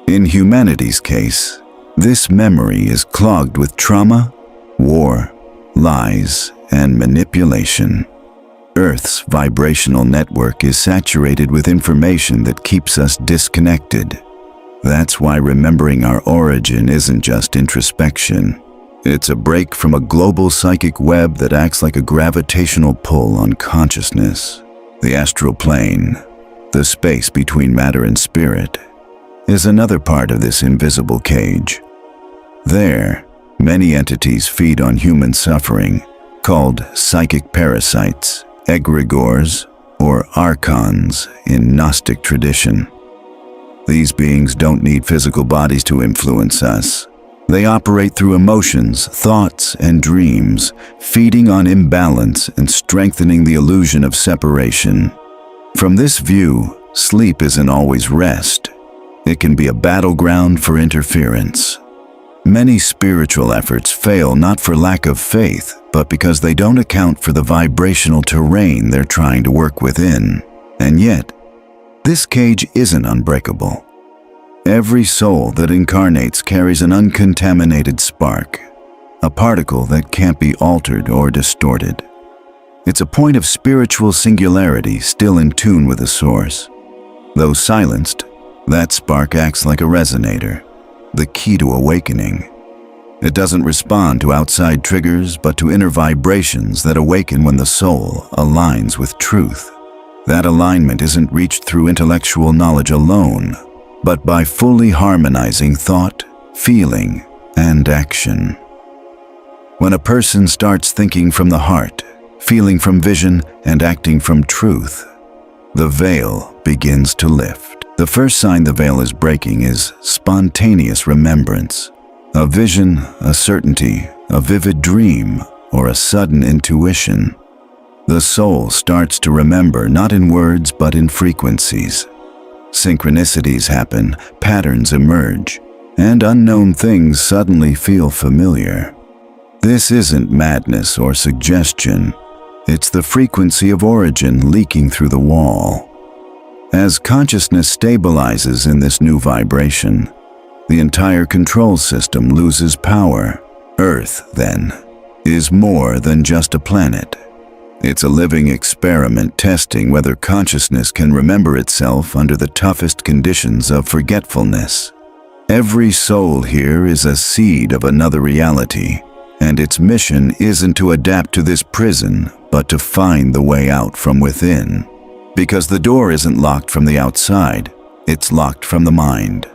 In humanity's case, this memory is clogged with trauma, war, lies, and manipulation. Earth's vibrational network is saturated with information that keeps us disconnected. That's why remembering our origin isn't just introspection. It's a break from a global psychic web that acts like a gravitational pull on consciousness. The astral plane, the space between matter and spirit, is another part of this invisible cage. There, many entities feed on human suffering, called psychic parasites, egregores, or archons in Gnostic tradition. These beings don't need physical bodies to influence us. They operate through emotions, thoughts, and dreams, feeding on imbalance and strengthening the illusion of separation. From this view, sleep isn't always rest. It can be a battleground for interference. Many spiritual efforts fail not for lack of faith, but because they don't account for the vibrational terrain they're trying to work within. And yet, this cage isn't unbreakable. Every soul that incarnates carries an uncontaminated spark, a particle that can't be altered or distorted. It's a point of spiritual singularity still in tune with the source. Though silenced, that spark acts like a resonator, the key to awakening. It doesn't respond to outside triggers, but to inner vibrations that awaken when the soul aligns with truth. That alignment isn't reached through intellectual knowledge alone, but by fully harmonizing thought, feeling, and action. When a person starts thinking from the heart, feeling from vision, and acting from truth, the veil begins to lift. The first sign the veil is breaking is spontaneous remembrance. A vision, a certainty, a vivid dream, or a sudden intuition. The soul starts to remember not in words but in frequencies. Synchronicities happen, patterns emerge, and unknown things suddenly feel familiar. This isn't madness or suggestion. It's the frequency of origin leaking through the wall. As consciousness stabilizes in this new vibration, the entire control system loses power. Earth, then, is more than just a planet. It's a living experiment testing whether consciousness can remember itself under the toughest conditions of forgetfulness. Every soul here is a seed of another reality, and its mission isn't to adapt to this prison, but to find the way out from within. Because the door isn't locked from the outside, it's locked from the mind.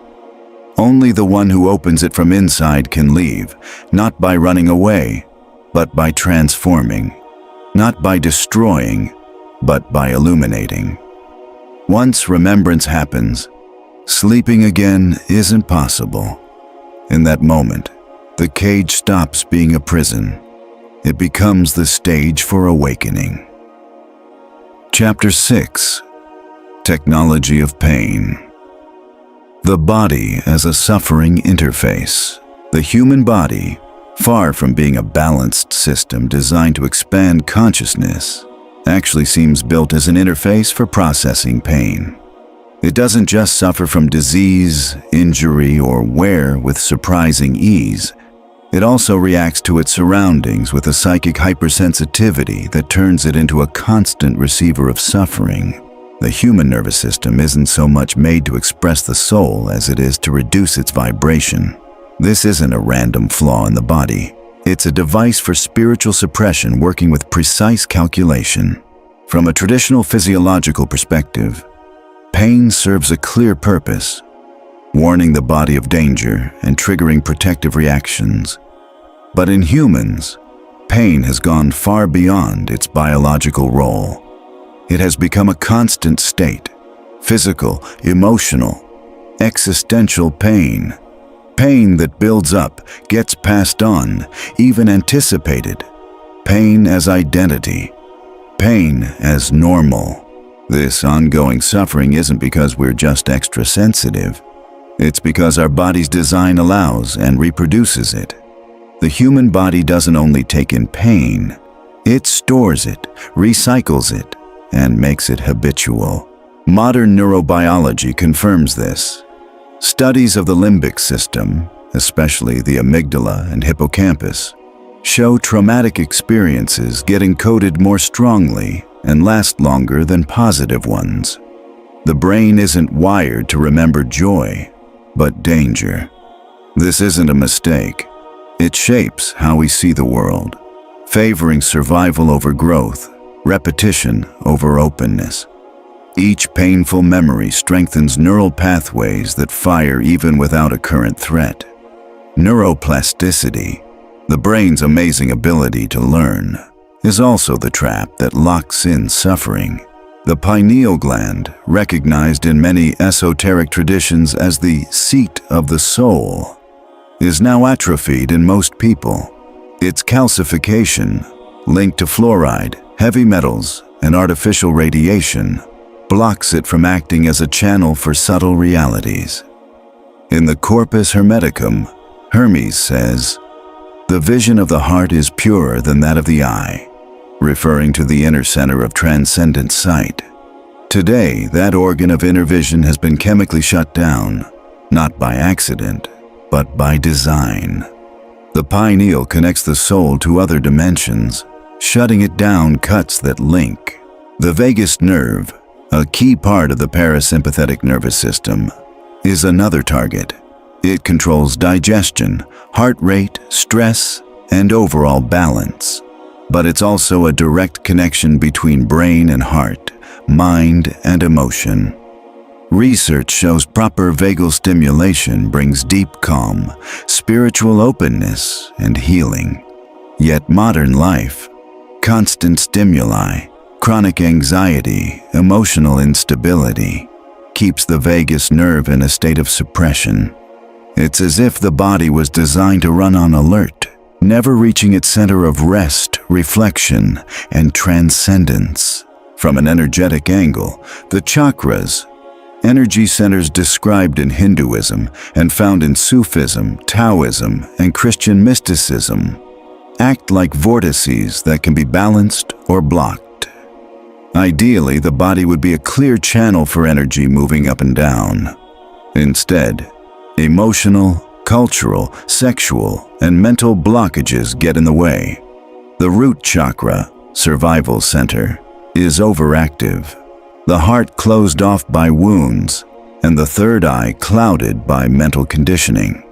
Only the one who opens it from inside can leave, not by running away, but by transforming. Not by destroying, but by illuminating. Once remembrance happens, sleeping again isn't possible. In that moment, the cage stops being a prison. It becomes the stage for awakening. Chapter 6. Technology of Pain. The body as a suffering interface. The human body, far from being a balanced system designed to expand consciousness, actually seems built as an interface for processing pain. It doesn't just suffer from disease, injury, or wear with surprising ease. It also reacts to its surroundings with a psychic hypersensitivity that turns it into a constant receiver of suffering. The human nervous system isn't so much made to express the soul as it is to reduce its vibration. This isn't a random flaw in the body. It's a device for spiritual suppression working with precise calculation. From a traditional physiological perspective, pain serves a clear purpose, warning the body of danger and triggering protective reactions. But in humans, pain has gone far beyond its biological role. It has become a constant state, physical, emotional, existential pain. Pain that builds up, gets passed on, even anticipated. Pain as identity. Pain as normal. This ongoing suffering isn't because we're just extra sensitive. It's because our body's design allows and reproduces it. The human body doesn't only take in pain, it stores it, recycles it, and makes it habitual. Modern neurobiology confirms this. Studies of the limbic system, especially the amygdala and hippocampus, show traumatic experiences get encoded more strongly and last longer than positive ones. The brain isn't wired to remember joy, but danger. This isn't a mistake. It shapes how we see the world, favoring survival over growth, repetition over openness. Each painful memory strengthens neural pathways that fire even without a current threat. Neuroplasticity, the brain's amazing ability to learn, is also the trap that locks in suffering. The pineal gland, recognized in many esoteric traditions as the seat of the soul, is now atrophied in most people. Its calcification, linked to fluoride, heavy metals, and artificial radiation, blocks it from acting as a channel for subtle realities. In the Corpus Hermeticum, Hermes says, "The vision of the heart is purer than that of the eye," referring to the inner center of transcendent sight. Today, that organ of inner vision has been chemically shut down, not by accident, but by design. The pineal connects the soul to other dimensions. Shutting it down cuts that link. The vagus nerve, a key part of the parasympathetic nervous system, is another target. It controls digestion, heart rate, stress, and overall balance. But it's also a direct connection between brain and heart, mind and emotion. Research shows proper vagal stimulation brings deep calm, spiritual openness, and healing. Yet modern life, constant stimuli, chronic anxiety, emotional instability, keeps the vagus nerve in a state of suppression. It's as if the body was designed to run on alert, never reaching its center of rest, reflection, and transcendence. From an energetic angle, the chakras, energy centers described in Hinduism and found in Sufism, Taoism, and Christian mysticism, act like vortices that can be balanced or blocked. Ideally, the body would be a clear channel for energy moving up and down. Instead, emotional, cultural, sexual, and mental blockages get in the way. The root chakra, survival center, is overactive, the heart closed off by wounds, and the third eye clouded by mental conditioning.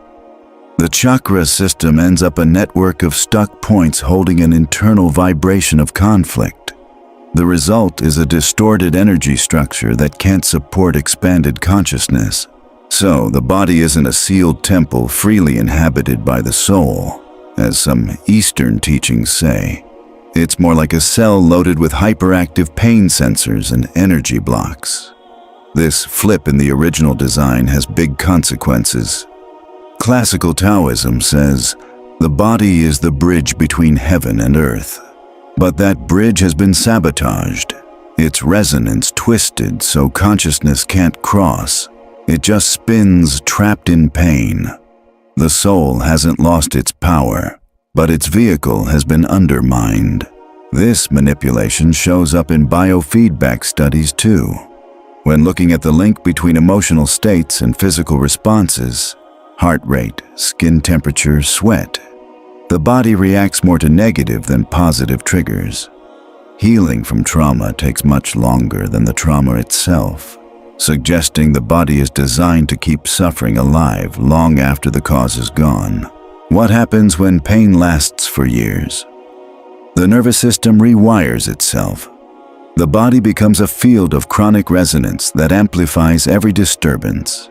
The chakra system ends up a network of stuck points holding an internal vibration of conflict. The result is a distorted energy structure that can't support expanded consciousness. So, the body isn't a sealed temple freely inhabited by the soul, as some Eastern teachings say. It's more like a cell loaded with hyperactive pain sensors and energy blocks. This flip in the original design has big consequences. Classical Taoism says, the body is the bridge between heaven and earth. But that bridge has been sabotaged, its resonance twisted so consciousness can't cross. It just spins trapped in pain. The soul hasn't lost its power, but its vehicle has been undermined. This manipulation shows up in biofeedback studies too. When looking at the link between emotional states and physical responses, heart rate, skin temperature, sweat, the body reacts more to negative than positive triggers. Healing from trauma takes much longer than the trauma itself, suggesting the body is designed to keep suffering alive long after the cause is gone. What happens when pain lasts for years? The nervous system rewires itself. The body becomes a field of chronic resonance that amplifies every disturbance.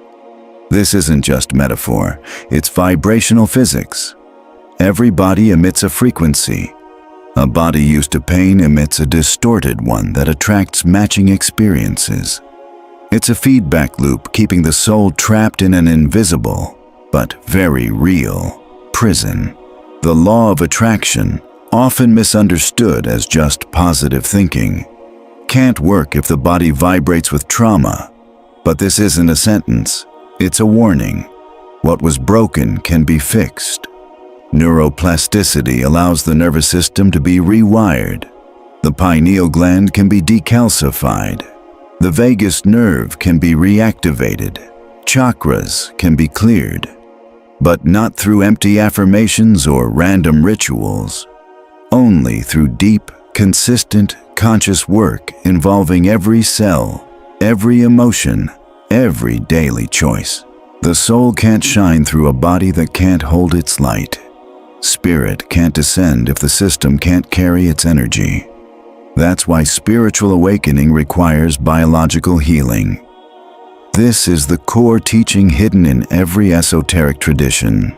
This isn't just metaphor, it's vibrational physics. Every body emits a frequency. A body used to pain emits a distorted one that attracts matching experiences. It's a feedback loop keeping the soul trapped in an invisible, but very real, prison. The law of attraction, often misunderstood as just positive thinking, can't work if the body vibrates with trauma. But this isn't a sentence, it's a warning. What was broken can be fixed. Neuroplasticity allows the nervous system to be rewired. The pineal gland can be decalcified. The vagus nerve can be reactivated. Chakras can be cleared. But not through empty affirmations or random rituals. Only through deep, consistent, conscious work involving every cell, every emotion, every daily choice. The soul can't shine through a body that can't hold its light. Spirit can't descend if the system can't carry its energy. That's why spiritual awakening requires biological healing. This is the core teaching hidden in every esoteric tradition.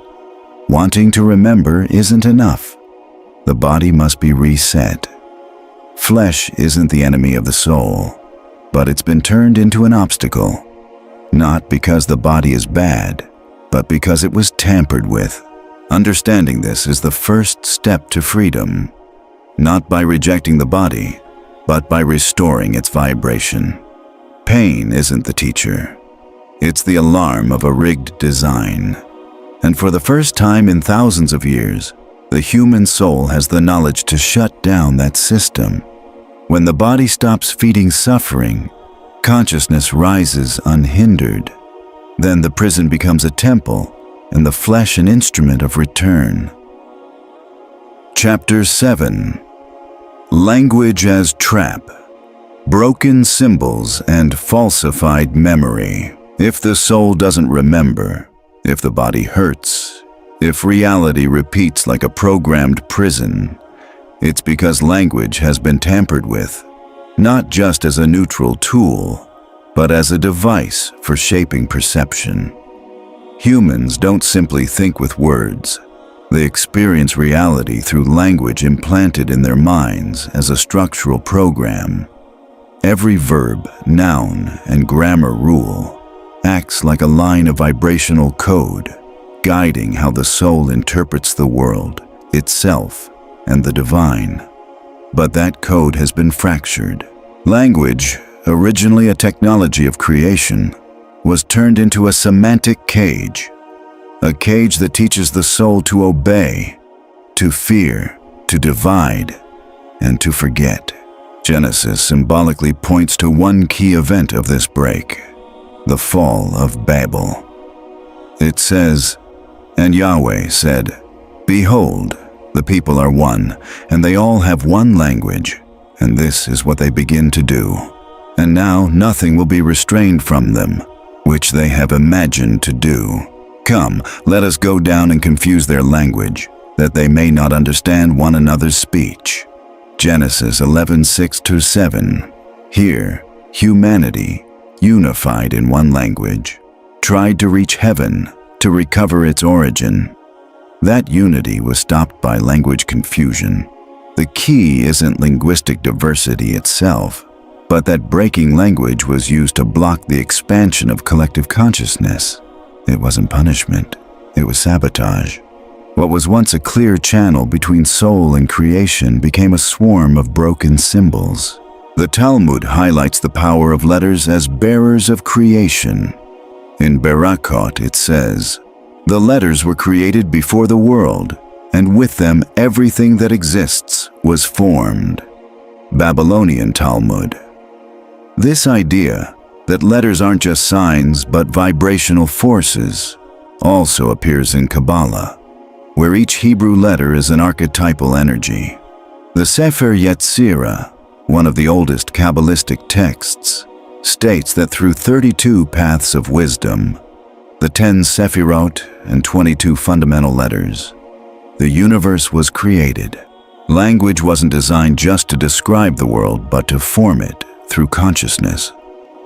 Wanting to remember isn't enough. The body must be reset. Flesh isn't the enemy of the soul. but it's been turned into an obstacle. Not because the body is bad, but because it was tampered with. Understanding this is the first step to freedom, not by rejecting the body, but by restoring its vibration. Pain isn't the teacher. It's the alarm of a rigged design. And for the first time in thousands of years, the human soul has the knowledge to shut down that system. When the body stops feeding suffering, consciousness rises unhindered. Then the prison becomes a temple, and the flesh an instrument of return. Chapter 7. Language as Trap. Broken symbols and falsified memory. If the soul doesn't remember, if the body hurts, if reality repeats like a programmed prison, it's because language has been tampered with, not just as a neutral tool, but as a device for shaping perception. Humans don't simply think with words. They experience reality through language implanted in their minds as a structural program. Every verb, noun, and grammar rule acts like a line of vibrational code, guiding how the soul interprets the world, itself, and the divine. But that code has been fractured. Language, originally a technology of creation, was turned into a semantic cage. A cage that teaches the soul to obey, to fear, to divide, and to forget. Genesis symbolically points to one key event of this break: the fall of Babel. It says, "And Yahweh said, Behold, the people are one, and they all have one language, and this is what they begin to do. And now nothing will be restrained from them, which they have imagined to do. Come, let us go down and confuse their language, that they may not understand one another's speech." Genesis 11:6-7. Here, humanity, unified in one language, tried to reach heaven to recover its origin. That unity was stopped by language confusion. The key isn't linguistic diversity itself, but that breaking language was used to block the expansion of collective consciousness. It wasn't punishment, it was sabotage. What was once a clear channel between soul and creation became a swarm of broken symbols. The Talmud highlights the power of letters as bearers of creation. In Berakot it says, "The letters were created before the world, and with them everything that exists was formed." Babylonian Talmud. This idea that letters aren't just signs but vibrational forces also appears in Kabbalah, where each Hebrew letter is an archetypal energy. The Sefer Yetzirah, one of the oldest Kabbalistic texts, states that through 32 paths of wisdom, the 10 Sephirot and 22 fundamental letters, the universe was created. Language wasn't designed just to describe the world, but to form it through consciousness.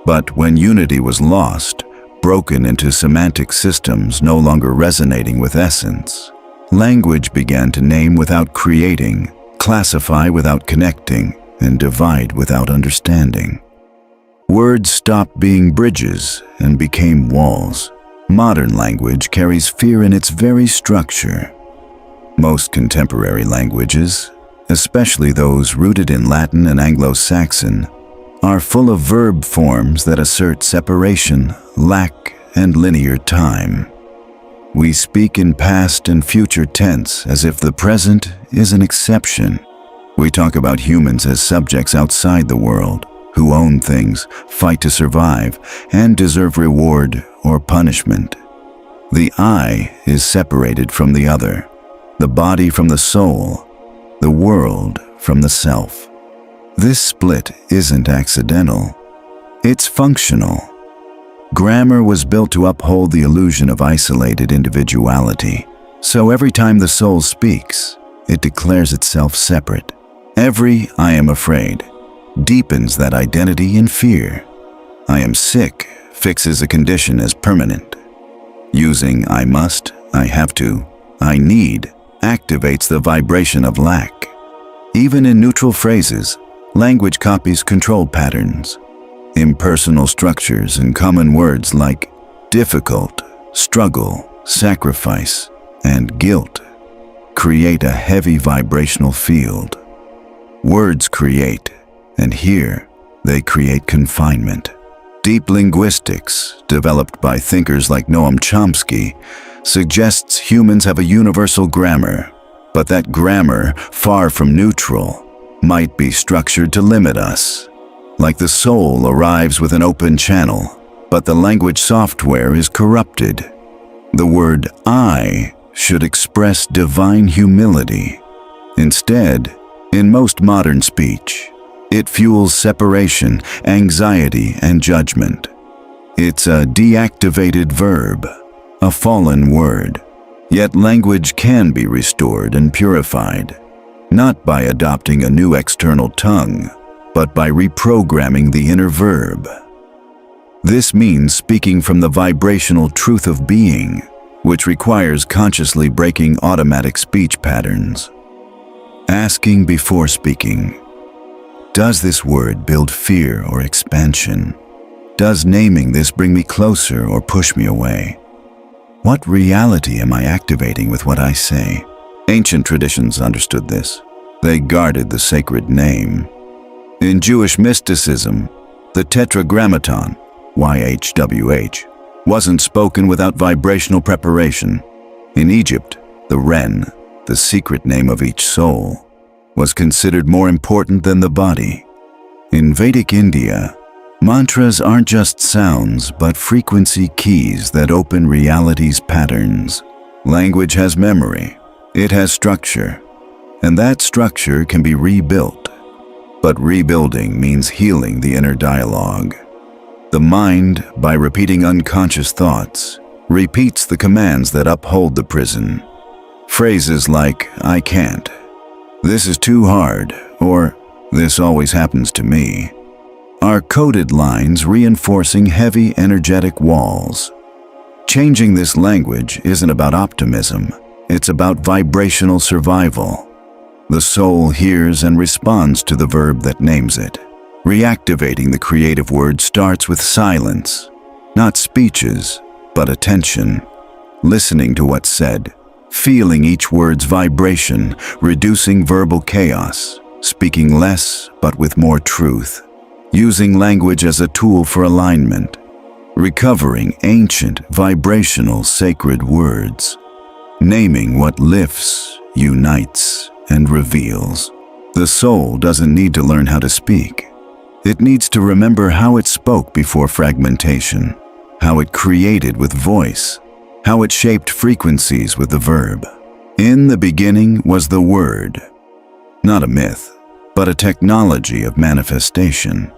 But when unity was lost, broken into semantic systems no longer resonating with essence, language began to name without creating, classify without connecting, and divide without understanding. Words stopped being bridges and became walls. Modern language carries fear in its very structure. Most contemporary languages, especially those rooted in Latin and Anglo-Saxon, are full of verb forms that assert separation, lack, and linear time. We speak in past and future tense as if the present is an exception. We talk about humans as subjects outside the world, who own things, fight to survive, and deserve reward or punishment. The I is separated from the other, the body from the soul, the world from the self. This split isn't accidental. It's functional. Grammar was built to uphold the illusion of isolated individuality. So every time the soul speaks, it declares itself separate. Every "I am afraid" deepens that identity in fear. "I am sick" fixes a condition as permanent. Using "I must," "I have to," "I need" activates the vibration of lack. Even in neutral phrases, language copies control patterns. Impersonal structures and common words like difficult, struggle, sacrifice, and guilt create a heavy vibrational field. Words create, and here they create confinement. Deep linguistics, developed by thinkers like Noam Chomsky, suggests humans have a universal grammar, but that grammar, far from neutral, might be structured to limit us. Like the soul arrives with an open channel, but the language software is corrupted. The word I should express divine humility. Instead, in most modern speech, it fuels separation, anxiety, and judgment. It's a deactivated verb, a fallen word. Yet language can be restored and purified, not by adopting a new external tongue, but by reprogramming the inner verb. This means speaking from the vibrational truth of being, which requires consciously breaking automatic speech patterns. Asking before speaking. Does this word build fear or expansion? Does naming this bring me closer or push me away? What reality am I activating with what I say? Ancient traditions understood this. They guarded the sacred name. In Jewish mysticism, the Tetragrammaton, YHWH, wasn't spoken without vibrational preparation. In Egypt, the Ren, the secret name of each soul, was considered more important than the body. In Vedic India, mantras aren't just sounds, but frequency keys that open reality's patterns. Language has memory, it has structure, and that structure can be rebuilt. But rebuilding means healing the inner dialogue. The mind, by repeating unconscious thoughts, repeats the commands that uphold the prison. Phrases like, I can't, this is too hard, or this always happens to me, are coded lines reinforcing heavy energetic walls. Changing this language isn't about optimism, it's about vibrational survival. The soul hears and responds to the verb that names it. Reactivating the creative word starts with silence, not speeches, but attention. Listening to what's said, feeling each word's vibration, reducing verbal chaos, speaking less but with more truth. Using language as a tool for alignment, recovering ancient, vibrational, sacred words, naming what lifts, unites, and reveals. The soul doesn't need to learn how to speak. It needs to remember how it spoke before fragmentation, how it created with voice, how it shaped frequencies with the verb. In the beginning was the Word, not a myth, but a technology of manifestation.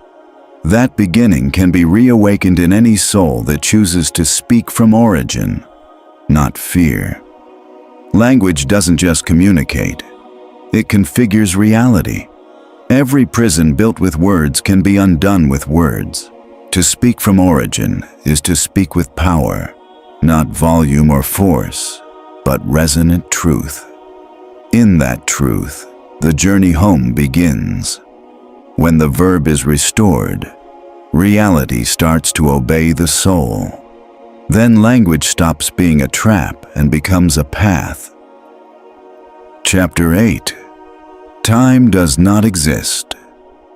That beginning can be reawakened in any soul that chooses to speak from origin, not fear. Language doesn't just communicate, it configures reality. Every prison built with words can be undone with words. To speak from origin is to speak with power, not volume or force, but resonant truth. In that truth, the journey home begins. When the verb is restored, reality starts to obey the soul. Then language stops being a trap and becomes a path. Chapter 8. Time does not exist.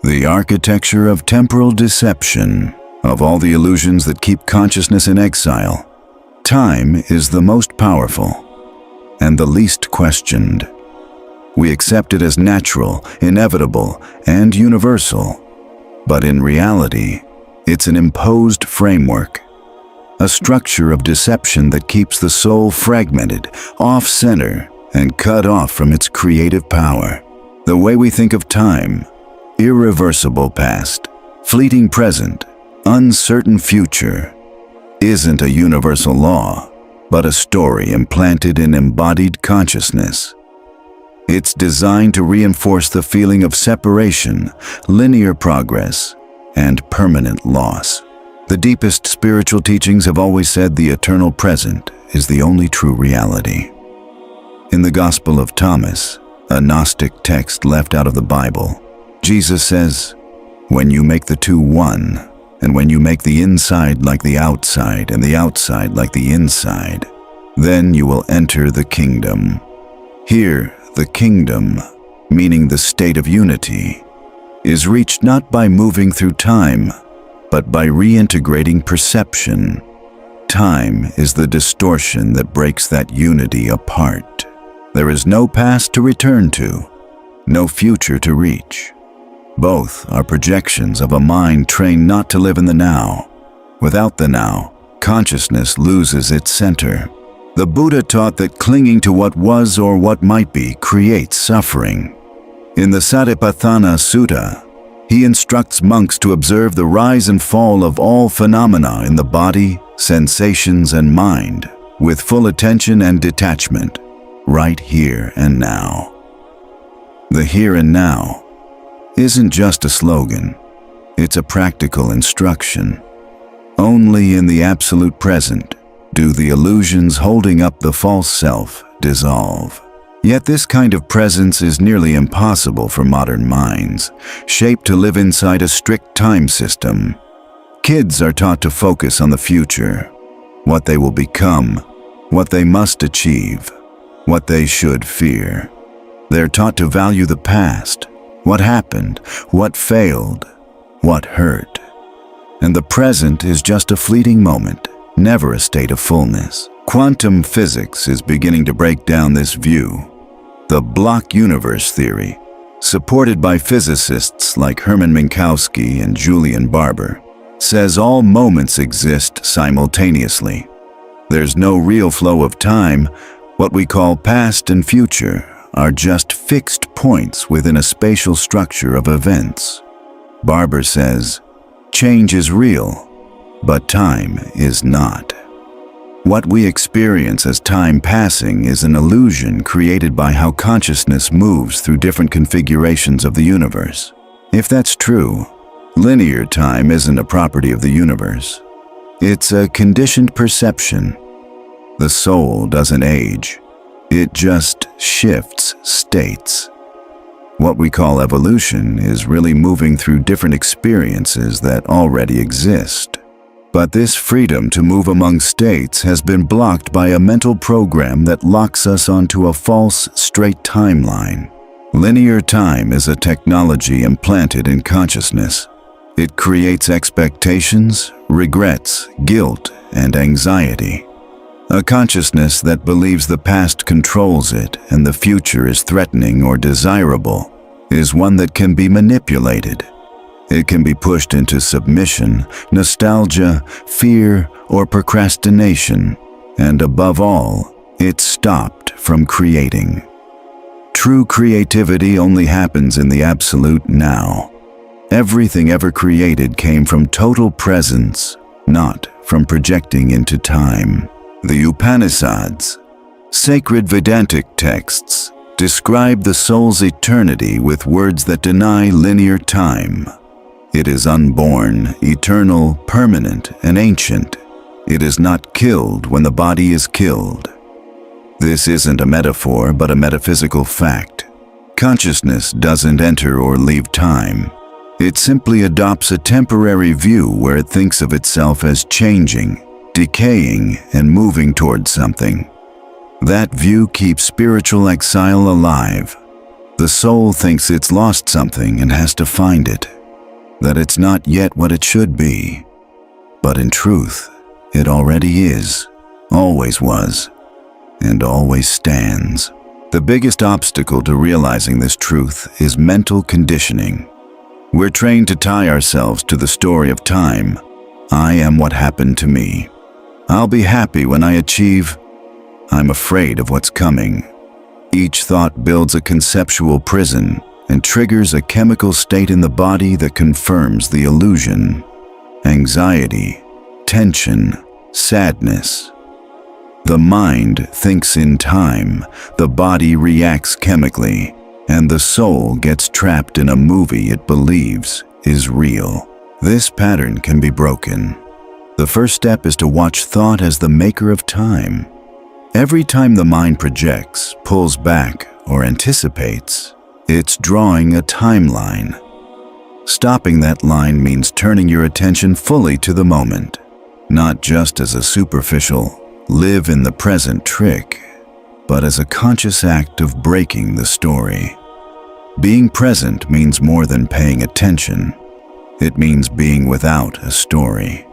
The architecture of temporal deception, of all the illusions that keep consciousness in exile, time is the most powerful and the least questioned. We accept it as natural, inevitable, and universal. But in reality, it's an imposed framework, a structure of deception that keeps the soul fragmented, off-center, and cut off from its creative power. The way we think of time, irreversible past, fleeting present, uncertain future, isn't a universal law, but a story implanted in embodied consciousness. It's designed to reinforce the feeling of separation, linear progress, and permanent loss. The deepest spiritual teachings have always said the eternal present is the only true reality. In the Gospel of Thomas, a Gnostic text left out of the Bible, Jesus says, "When you make the two one, And when you make the inside like the outside and the outside like the inside, then you will enter the kingdom. Here, the kingdom, meaning the state of unity, is reached not by moving through time, but by reintegrating perception. Time is the distortion that breaks that unity apart. There is no past to return to, no future to reach. Both are projections of a mind trained not to live in the now. Without the now, consciousness loses its center. The Buddha taught that clinging to what was or what might be creates suffering. In the Satipatthana Sutta, he instructs monks to observe the rise and fall of all phenomena in the body, sensations, and mind, with full attention and detachment, right here and now. The here and now isn't just a slogan, it's a practical instruction. Only in the absolute present do the illusions holding up the false self dissolve. Yet this kind of presence is nearly impossible for modern minds, shaped to live inside a strict time system. Kids are taught to focus on the future, what they will become, what they must achieve, what they should fear. They're taught to value the past, what happened, what failed, what hurt. And the present is just a fleeting moment, never a state of fullness. Quantum physics is beginning to break down this view. The block universe theory, supported by physicists like Hermann Minkowski and Julian Barber, says all moments exist simultaneously. There's no real flow of time. What we call past and future are just fixed points within a spatial structure of events. Barber says, change is real, but time is not. What we experience as time passing is an illusion created by how consciousness moves through different configurations of the universe. If that's true, linear time isn't a property of the universe. It's a conditioned perception. The soul doesn't age. It just shifts states. What we call evolution is really moving through different experiences that already exist. But this freedom to move among states has been blocked by a mental program that locks us onto a false, straight timeline. Linear time is a technology implanted in consciousness. It creates expectations, regrets, guilt, and anxiety. A consciousness that believes the past controls it and the future is threatening or desirable is one that can be manipulated. It can be pushed into submission, nostalgia, fear, or procrastination, and above all, it's stopped from creating. True creativity only happens in the absolute now. Everything ever created came from total presence, not from projecting into time. The Upanishads, sacred Vedantic texts, describe the soul's eternity with words that deny linear time. It is unborn, eternal, permanent, and ancient. It is not killed when the body is killed. This isn't a metaphor, but a metaphysical fact. Consciousness doesn't enter or leave time. It simply adopts a temporary view where it thinks of itself as changing, decaying, and moving towards something. That view keeps spiritual exile alive. The soul thinks it's lost something and has to find it, that it's not yet what it should be. But in truth, it already is, always was, and always stands. The biggest obstacle to realizing this truth is mental conditioning. We're trained to tie ourselves to the story of time. I am what happened to me. I'll be happy when I achieve. I'm afraid of what's coming. Each thought builds a conceptual prison and triggers a chemical state in the body that confirms the illusion. Anxiety, tension, sadness. The mind thinks in time, the body reacts chemically, and the soul gets trapped in a movie it believes is real. This pattern can be broken. The first step is to watch thought as the maker of time. Every time the mind projects, pulls back, or anticipates, it's drawing a timeline. Stopping that line means turning your attention fully to the moment, not just as a superficial, live in the present trick, but as a conscious act of breaking the story. Being present means more than paying attention. It means being without a story.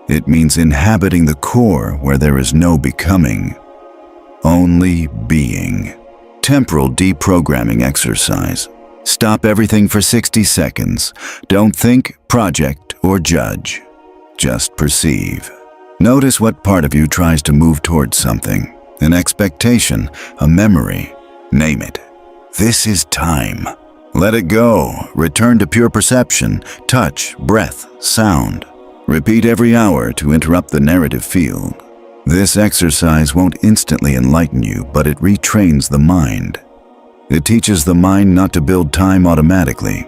It means inhabiting the core where there is no becoming, only being. Temporal deprogramming exercise. Stop everything for 60 seconds. Don't think, project, or judge. Just perceive. Notice what part of you tries to move towards something. An expectation, a memory. Name it. This is time. Let it go. Return to pure perception, touch, breath, sound. Repeat every hour to interrupt the narrative field. This exercise won't instantly enlighten you, but it retrains the mind. It teaches the mind not to build time automatically.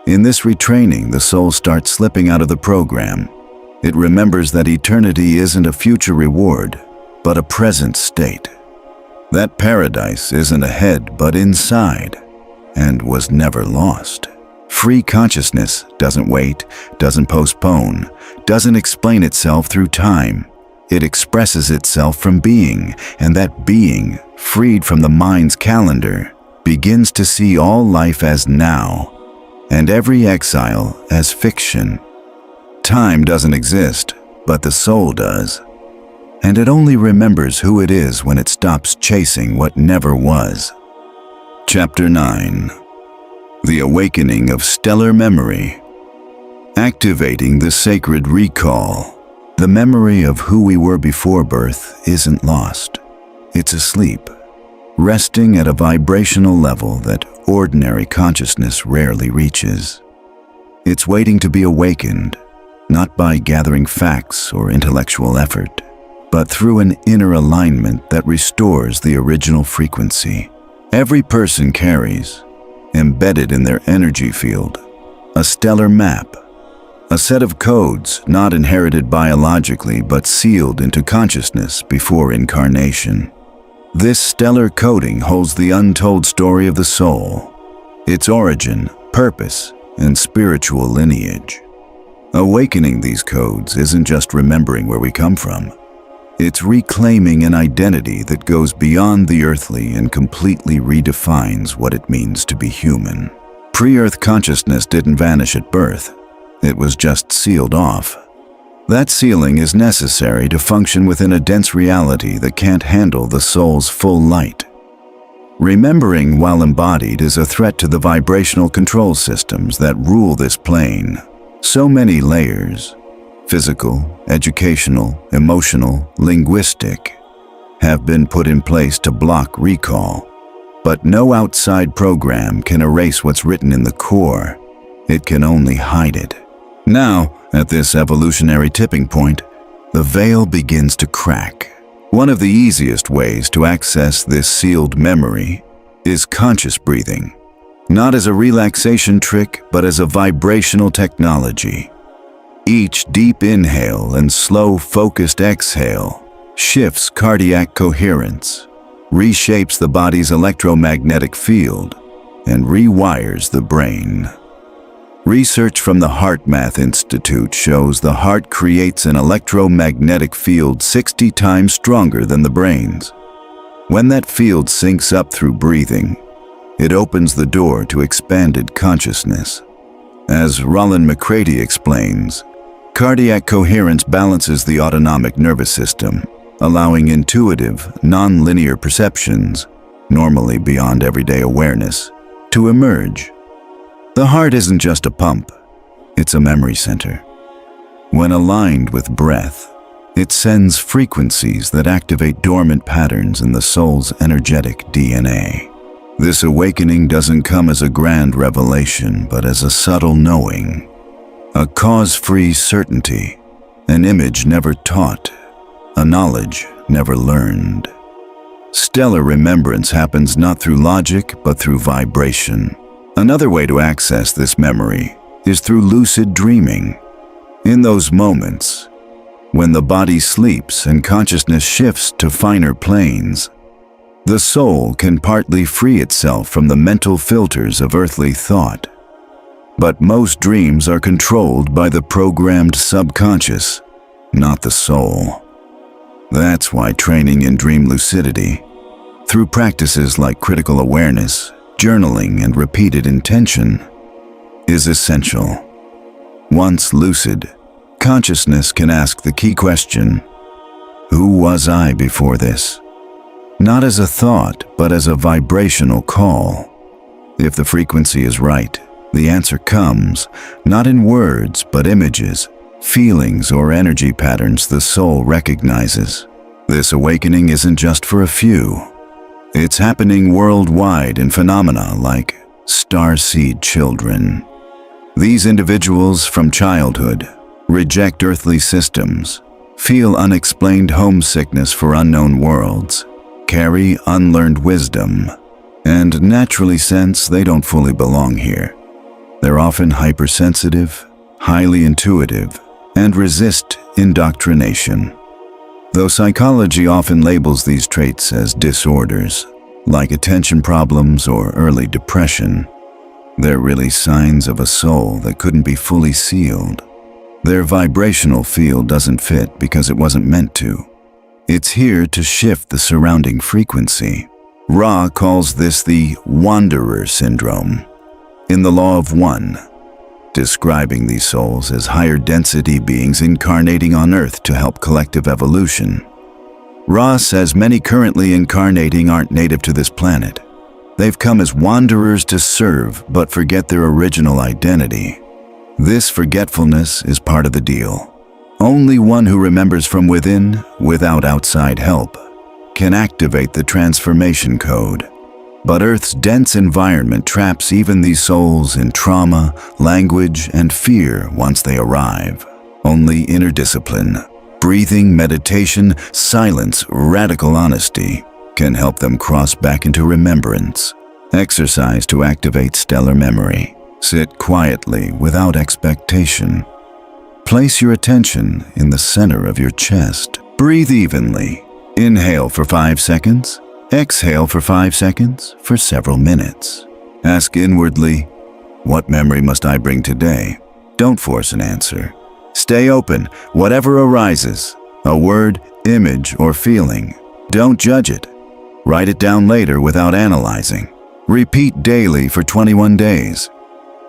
In this retraining, the soul starts slipping out of the program. It remembers that eternity isn't a future reward, but a present state. That paradise isn't ahead, but inside, and was never lost. Free consciousness doesn't wait, doesn't postpone, doesn't explain itself through time. It expresses itself from being, and that being, freed from the mind's calendar, begins to see all life as now, and every exile as fiction. Time doesn't exist, but the soul does. And it only remembers who it is when it stops chasing what never was. Chapter 9. The Awakening of Stellar Memory. Activating the sacred recall. The memory of who we were before birth isn't lost. It's asleep, resting at a vibrational level that ordinary consciousness rarely reaches. It's waiting to be awakened, not by gathering facts or intellectual effort, but through an inner alignment that restores the original frequency. Every person carries, embedded in their energy field, a stellar map, a set of codes not inherited biologically but sealed into consciousness before incarnation. This stellar coding holds the untold story of the soul, its origin, purpose, and spiritual lineage. Awakening these codes isn't just remembering where we come from. It's reclaiming an identity that goes beyond the earthly and completely redefines what it means to be human. Pre-Earth consciousness didn't vanish at birth. It was just sealed off. That sealing is necessary to function within a dense reality that can't handle the soul's full light. Remembering while embodied is a threat to the vibrational control systems that rule this plane. So many layers, physical, educational, emotional, linguistic, have been put in place to block recall. But no outside program can erase what's written in the core. It can only hide it. Now, at this evolutionary tipping point, the veil begins to crack. One of the easiest ways to access this sealed memory is conscious breathing. Not as a relaxation trick, but as a vibrational technology. Each deep inhale and slow, focused exhale shifts cardiac coherence, reshapes the body's electromagnetic field, and rewires the brain. Research from the HeartMath Institute shows the heart creates an electromagnetic field 60 times stronger than the brain's. When that field syncs up through breathing, it opens the door to expanded consciousness. As Roland McCready explains, cardiac coherence balances the autonomic nervous system, allowing intuitive, non-linear perceptions, normally beyond everyday awareness, to emerge. The heart isn't just a pump, it's a memory center. When aligned with breath, it sends frequencies that activate dormant patterns in the soul's energetic DNA. This awakening doesn't come as a grand revelation, but as a subtle knowing, a cause-free certainty, an image never taught, a knowledge never learned. Stellar remembrance happens not through logic, but through vibration. Another way to access this memory is through lucid dreaming. In those moments, when the body sleeps and consciousness shifts to finer planes, the soul can partly free itself from the mental filters of earthly thought. But most dreams are controlled by the programmed subconscious, not the soul. That's why training in dream lucidity, through practices like critical awareness, journaling, and repeated intention, is essential. Once lucid, consciousness can ask the key question, who was I before this? Not as a thought, but as a vibrational call. If the frequency is right, the answer comes, not in words, but images, feelings, or energy patterns the soul recognizes. This awakening isn't just for a few. It's happening worldwide in phenomena like starseed children. These individuals from childhood reject earthly systems, feel unexplained homesickness for unknown worlds, carry unlearned wisdom, and naturally sense they don't fully belong here. They're often hypersensitive, highly intuitive, and resist indoctrination. Though psychology often labels these traits as disorders, like attention problems or early depression, they're really signs of a soul that couldn't be fully sealed. Their vibrational field doesn't fit because it wasn't meant to. It's here to shift the surrounding frequency. Ra calls this the wanderer syndrome. In the Law of One, describing these souls as higher density beings incarnating on Earth to help collective evolution. Ra says many currently incarnating aren't native to this planet. They've come as wanderers to serve but forget their original identity. This forgetfulness is part of the deal. Only one who remembers from within, without outside help, can activate the transformation code. But Earth's dense environment traps even these souls in trauma, language, and fear once they arrive. Only inner discipline, breathing, meditation, silence, radical honesty can help them cross back into remembrance. Exercise to activate stellar memory. Sit quietly without expectation. Place your attention in the center of your chest. Breathe evenly. Inhale for 5 seconds. Exhale for 5 seconds for several minutes. Ask inwardly, what memory must I bring today? Don't force an answer. Stay open, whatever arises, a word, image, or feeling. Don't judge it. Write it down later without analyzing. Repeat daily for 21 days.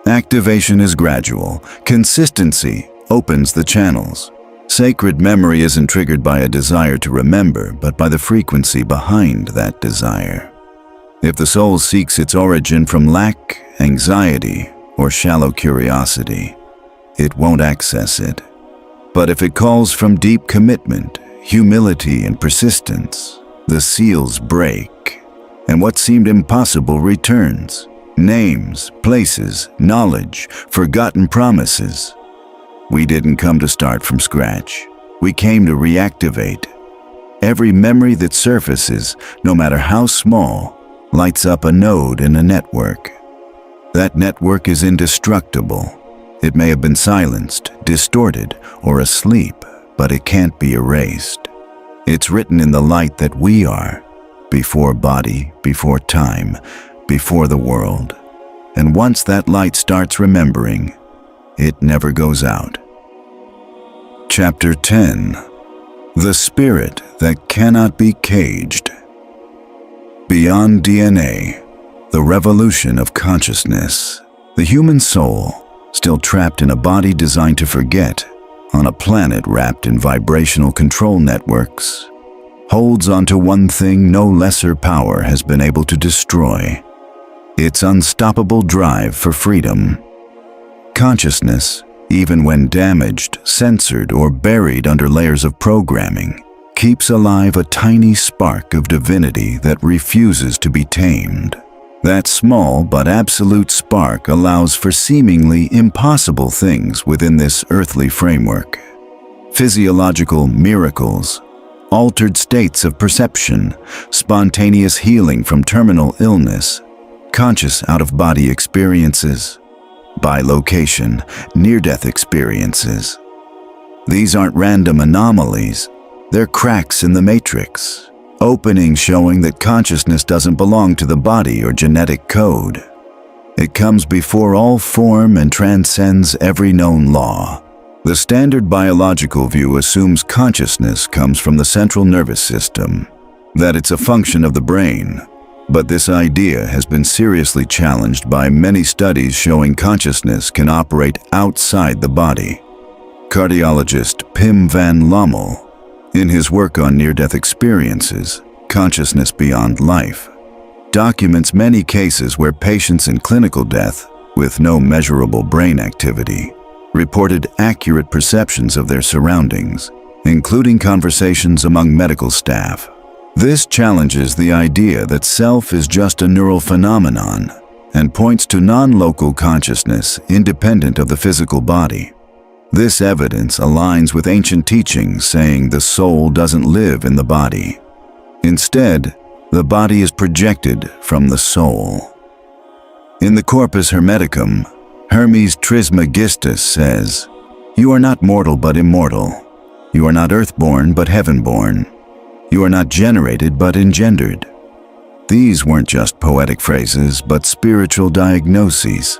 Activation is gradual. Consistency opens the channels. Sacred memory isn't triggered by a desire to remember, but by the frequency behind that desire. If the soul seeks its origin from lack, anxiety, or shallow curiosity, it won't access it. But if it calls from deep commitment, humility, and persistence, the seals break, and what seemed impossible returns. Names, places, knowledge, forgotten promises. We didn't come to start from scratch. We came to reactivate. Every memory that surfaces, no matter how small, lights up a node in a network. That network is indestructible. It may have been silenced, distorted, or asleep, but it can't be erased. It's written in the light that we are, before body, before time, before the world. And once that light starts remembering, it never goes out. Chapter 10. The Spirit That Cannot Be Caged. Beyond DNA, the revolution of consciousness. The human soul, still trapped in a body designed to forget, on a planet wrapped in vibrational control networks, holds onto one thing no lesser power has been able to destroy: its unstoppable drive for freedom. Consciousness, even when damaged, censored, or buried under layers of programming, keeps alive a tiny spark of divinity that refuses to be tamed. That small but absolute spark allows for seemingly impossible things within this earthly framework. Physiological miracles, altered states of perception, spontaneous healing from terminal illness, conscious out-of-body experiences, bilocation, near-death experiences. These aren't random anomalies, they're cracks in the matrix, openings showing that consciousness doesn't belong to the body or genetic code. It comes before all form and transcends every known law. The standard biological view assumes consciousness comes from the central nervous system, that it's a function of the brain. But this idea has been seriously challenged by many studies showing consciousness can operate outside the body. Cardiologist Pim van Lommel, in his work on near-death experiences, Consciousness Beyond Life, documents many cases where patients in clinical death, with no measurable brain activity, reported accurate perceptions of their surroundings, including conversations among medical staff. This challenges the idea that self is just a neural phenomenon and points to non-local consciousness independent of the physical body. This evidence aligns with ancient teachings saying the soul doesn't live in the body. Instead, the body is projected from the soul. In the Corpus Hermeticum, Hermes Trismegistus says, "You are not mortal but immortal. You are not earthborn but heavenborn. You are not generated but engendered." These weren't just poetic phrases but spiritual diagnoses.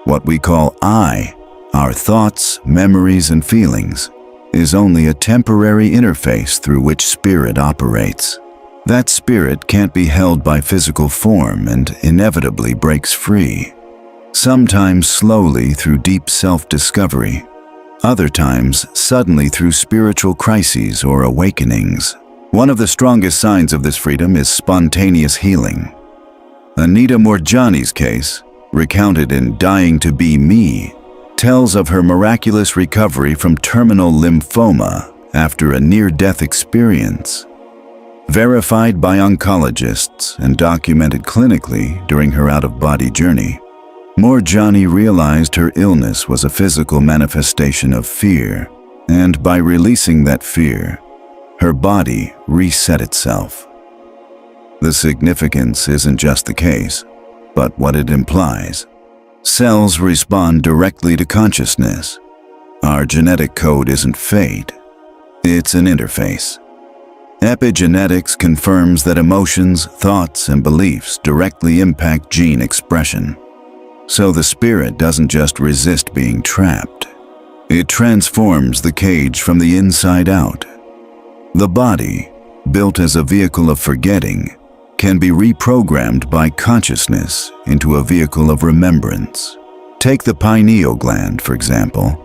What we call I, our thoughts, memories, and feelings, is only a temporary interface through which spirit operates. That spirit can't be held by physical form and inevitably breaks free. Sometimes slowly through deep self-discovery, other times suddenly through spiritual crises or awakenings. One of the strongest signs of this freedom is spontaneous healing. Anita Moorjani's case, recounted in Dying to Be Me, tells of her miraculous recovery from terminal lymphoma after a near-death experience. Verified by oncologists and documented clinically during her out-of-body journey, Moorjani realized her illness was a physical manifestation of fear, and by releasing that fear, her body reset itself. The significance isn't just the case, but what it implies. Cells respond directly to consciousness. Our genetic code isn't fate, it's an interface. Epigenetics confirms that emotions, thoughts, and beliefs directly impact gene expression. So the spirit doesn't just resist being trapped. It transforms the cage from the inside out. The body, built as a vehicle of forgetting, can be reprogrammed by consciousness into a vehicle of remembrance. Take the pineal gland, for example,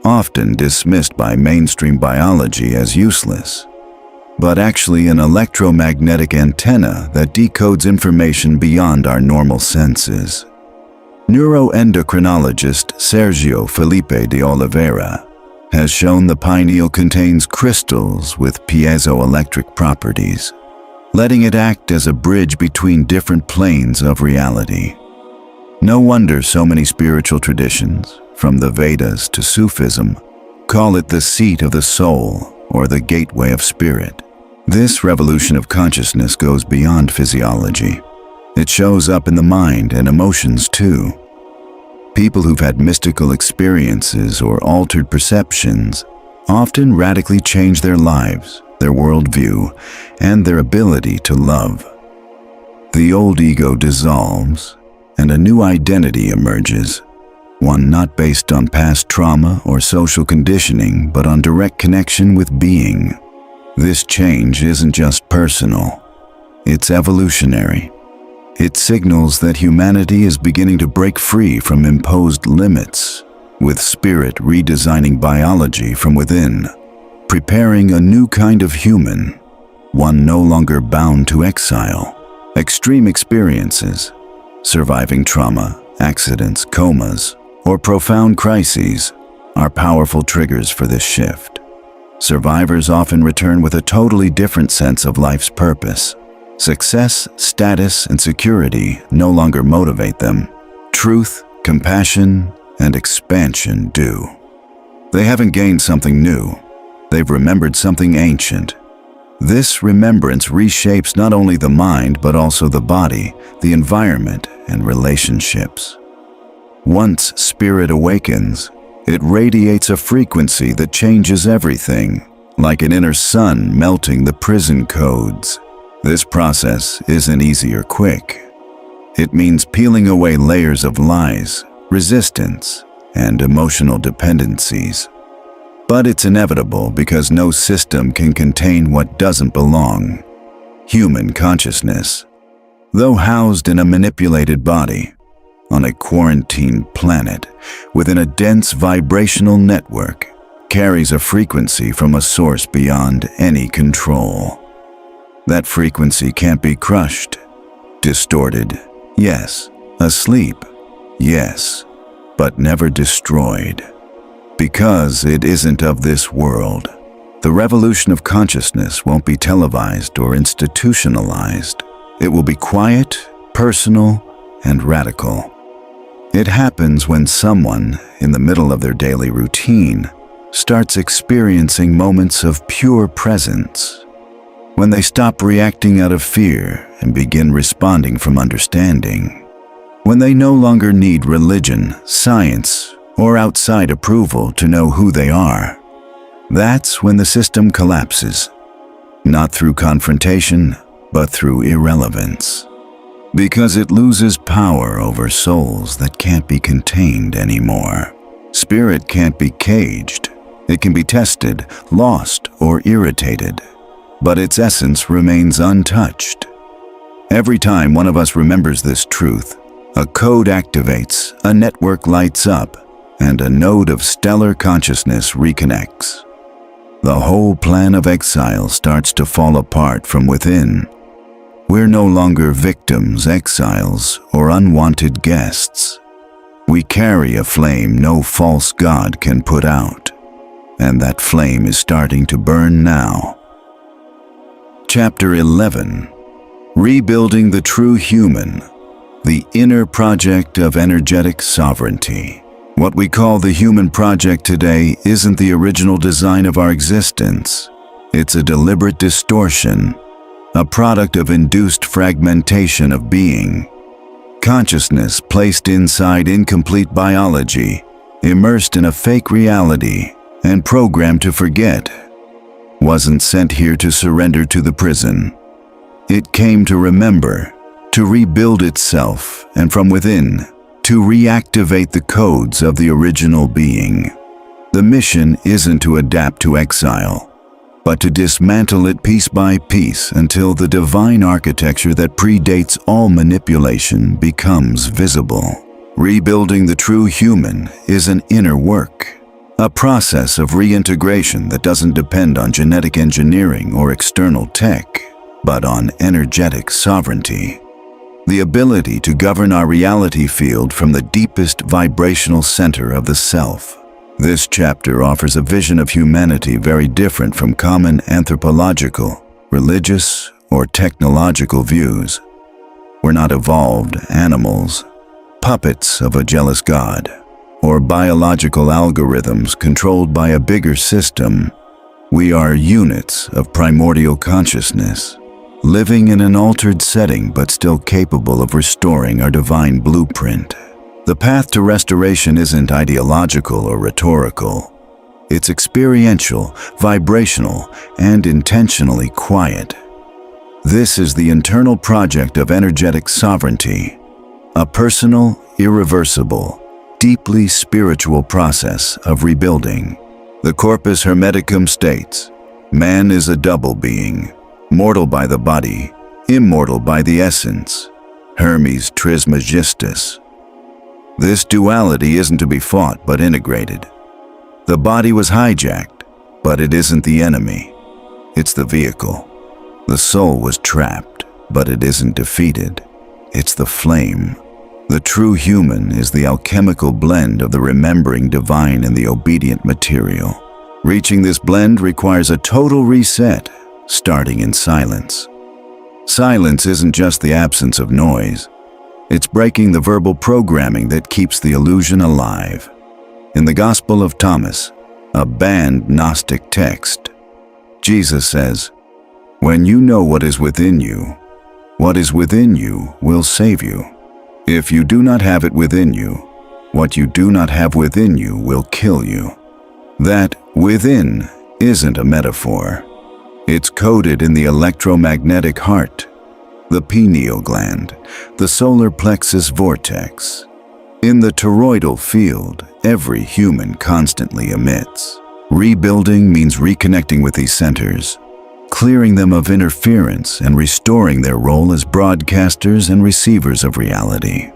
often dismissed by mainstream biology as useless, but actually an electromagnetic antenna that decodes information beyond our normal senses. Neuroendocrinologist Sergio Felipe de Oliveira has shown the pineal contains crystals with piezoelectric properties, letting it act as a bridge between different planes of reality. No wonder so many spiritual traditions, from the Vedas to Sufism, call it the seat of the soul or the gateway of spirit. This revolution of consciousness goes beyond physiology. It shows up in the mind and emotions too. People who've had mystical experiences or altered perceptions often radically change their lives, their worldview, and their ability to love. The old ego dissolves, and a new identity emerges, one not based on past trauma or social conditioning, but on direct connection with being. This change isn't just personal, it's evolutionary. It signals that humanity is beginning to break free from imposed limits, with spirit redesigning biology from within, preparing a new kind of human, one no longer bound to exile. Extreme experiences, surviving trauma, accidents, comas, or profound crises are powerful triggers for this shift. Survivors often return with a totally different sense of life's purpose. Success, status, and security no longer motivate them. Truth, compassion, and expansion do. They haven't gained something new. They've remembered something ancient. This remembrance reshapes not only the mind, but also the body, the environment, and relationships. Once spirit awakens, it radiates a frequency that changes everything, like an inner sun melting the prison codes. This process isn't easy or quick. It means peeling away layers of lies, resistance, and emotional dependencies. But it's inevitable because no system can contain what doesn't belong. Human consciousness, though housed in a manipulated body, on a quarantined planet, within a dense vibrational network, carries a frequency from a source beyond any control. That frequency can't be crushed, distorted, yes, asleep, yes, but never destroyed. Because it isn't of this world, the revolution of consciousness won't be televised or institutionalized. It will be quiet, personal, and radical. It happens when someone, in the middle of their daily routine, starts experiencing moments of pure presence. When they stop reacting out of fear and begin responding from understanding. When they no longer need religion, science, or outside approval to know who they are. That's when the system collapses, not through confrontation, but through irrelevance. Because it loses power over souls that can't be contained anymore. Spirit can't be caged. It can be tested, lost, or irritated, but its essence remains untouched. Every time one of us remembers this truth, a code activates, a network lights up, and a node of stellar consciousness reconnects. The whole plan of exile starts to fall apart from within. We're no longer victims, exiles, or unwanted guests. We carry a flame no false god can put out, and that flame is starting to burn now. Chapter 11. Rebuilding the True Human, the Inner Project of Energetic Sovereignty. What we call the human project today isn't the original design of our existence. It's a deliberate distortion, a product of induced fragmentation of being. Consciousness placed inside incomplete biology, immersed in a fake reality, and programmed to forget. Wasn't sent here to surrender to the prison. It came to remember, to rebuild itself, and from within, to reactivate the codes of the original being. The mission isn't to adapt to exile, but to dismantle it piece by piece until the divine architecture that predates all manipulation becomes visible. Rebuilding the true human is an inner work, a process of reintegration that doesn't depend on genetic engineering or external tech, but on energetic sovereignty. The ability to govern our reality field from the deepest vibrational center of the self. This chapter offers a vision of humanity very different from common anthropological, religious, or technological views. We're not evolved animals, puppets of a jealous god, or biological algorithms controlled by a bigger system. We are units of primordial consciousness, living in an altered setting but still capable of restoring our divine blueprint. The path to restoration isn't ideological or rhetorical. It's experiential, vibrational, and intentionally quiet. This is the internal project of energetic sovereignty, a personal, irreversible, deeply spiritual process of rebuilding. The Corpus Hermeticum states, man is a double being, mortal by the body, immortal by the essence. Hermes Trismegistus. This duality isn't to be fought but integrated. The body was hijacked, but it isn't the enemy. It's the vehicle. The soul was trapped, but it isn't defeated. It's the flame. The true human is the alchemical blend of the remembering divine and the obedient material. Reaching this blend requires a total reset, starting in silence. Silence isn't just the absence of noise. It's breaking the verbal programming that keeps the illusion alive. In the Gospel of Thomas, a banned Gnostic text, Jesus says, "When you know what is within you will save you. If you do not have it within you, what you do not have within you will kill you." That within isn't a metaphor. It's coded in the electromagnetic heart. the pineal gland, the solar plexus vortex. In the toroidal field, every human constantly emits. Rebuilding means reconnecting with these centers, clearing them of interference and restoring their role as broadcasters and receivers of reality.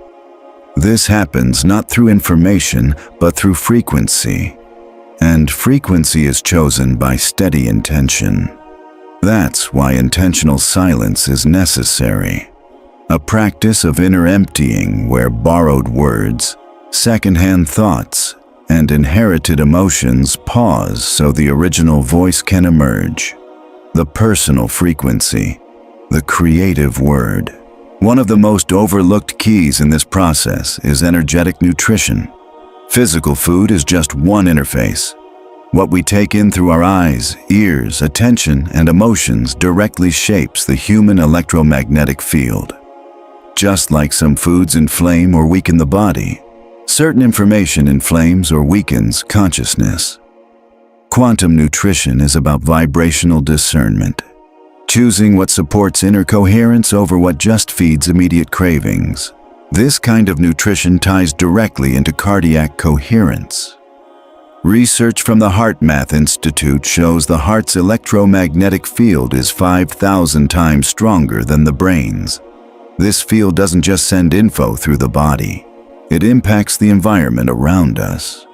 This happens not through information, but through frequency. And frequency is chosen by steady intention. That's why intentional silence is necessary. A practice of inner emptying where borrowed words, secondhand thoughts, and inherited emotions pause so the original voice can emerge. The personal frequency, the creative word. One of the most overlooked keys in this process is energetic nutrition. Physical food is just one interface. What we take in through our eyes, ears, attention, and emotions directly shapes the human electromagnetic field. Just like some foods inflame or weaken the body, certain information inflames or weakens consciousness. Quantum nutrition is about vibrational discernment, choosing what supports inner coherence over what just feeds immediate cravings. This kind of nutrition ties directly into cardiac coherence. Research from the HeartMath Institute shows the heart's electromagnetic field is 5,000 times stronger than the brain's. This field doesn't just send info through the body, it impacts the environment around us.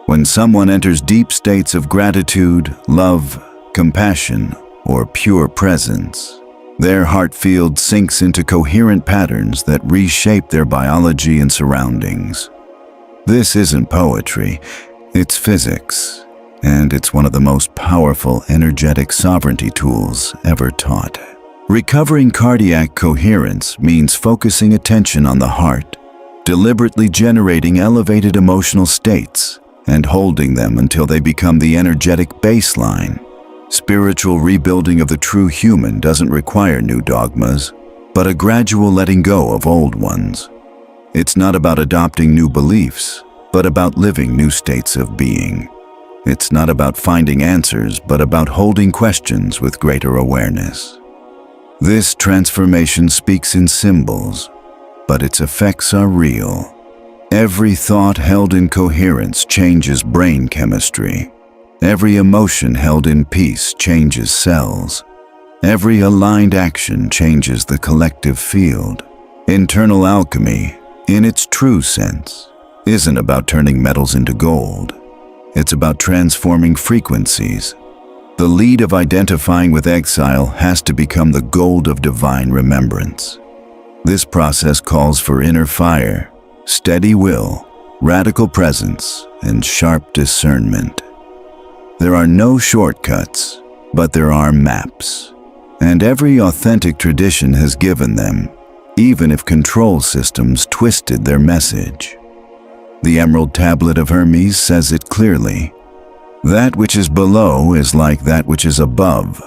When someone enters deep states of gratitude, love, compassion, or pure presence, their heart field sinks into coherent patterns that reshape their biology and surroundings. This isn't poetry. It's physics, and it's one of the most powerful energetic sovereignty tools ever taught. Recovering cardiac coherence means focusing attention on the heart, deliberately generating elevated emotional states, and holding them until they become the energetic baseline. Spiritual rebuilding of the true human doesn't require new dogmas, but a gradual letting go of old ones. It's not about adopting new beliefs, but about living new states of being. It's not about finding answers, but about holding questions with greater awareness. This transformation speaks in symbols, but its effects are real. Every thought held in coherence changes brain chemistry. Every emotion held in peace changes cells. Every aligned action changes the collective field. Internal alchemy, in its true sense, isn't about turning metals into gold. It's about transforming frequencies. The lead of identifying with exile has to become the gold of divine remembrance. This process calls for inner fire, steady will, radical presence, and sharp discernment. There are no shortcuts, but there are maps. And every authentic tradition has given them, even if control systems twisted their message. The Emerald Tablet of Hermes says it clearly. That which is below is like that which is above,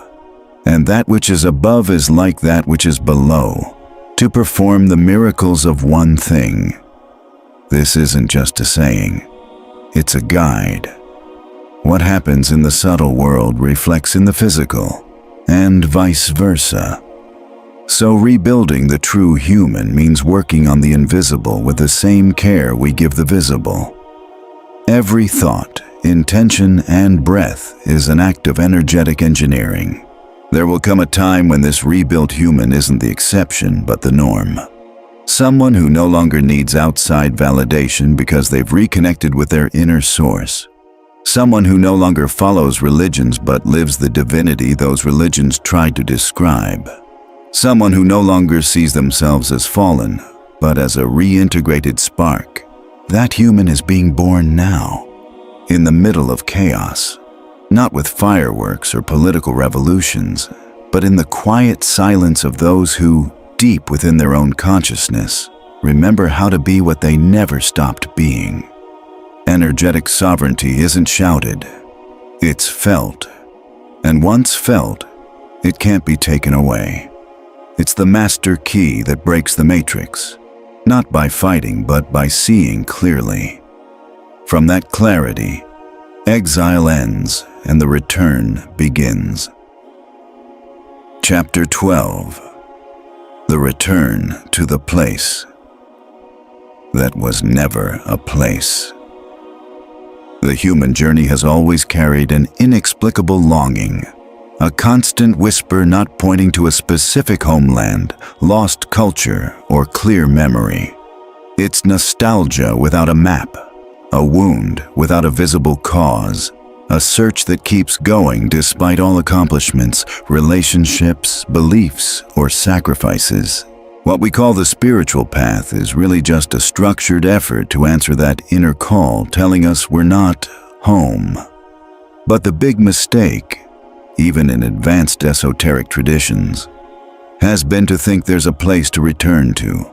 and that which is above is like that which is below, to perform the miracles of one thing. This isn't just a saying, it's a guide. What happens in the subtle world reflects in the physical, and vice versa. So rebuilding the true human means working on the invisible with the same care we give the visible. Every thought, intention, and breath is an act of energetic engineering. There will come a time when this rebuilt human isn't the exception but the norm. Someone who no longer needs outside validation because they've reconnected with their inner source. Someone who no longer follows religions but lives the divinity those religions tried to describe. Someone who no longer sees themselves as fallen, but as a reintegrated spark. That human is being born now, in the middle of chaos, not with fireworks or political revolutions, but in the quiet silence of those who, deep within their own consciousness, remember how to be what they never stopped being. Energetic sovereignty isn't shouted, it's felt. And once felt, it can't be taken away. It's the master key that breaks the matrix, not by fighting but by seeing clearly. From that clarity, exile ends and the return begins. Chapter 12. The return to the place that was never a place. The human journey has always carried an inexplicable longing, a constant whisper not pointing to a specific homeland, lost culture, or clear memory. It's nostalgia without a map, a wound without a visible cause, a search that keeps going despite all accomplishments, relationships, beliefs, or sacrifices. What we call the spiritual path is really just a structured effort to answer that inner call telling us we're not home. But the big mistake, even in advanced esoteric traditions, has been to think there's a place to return to,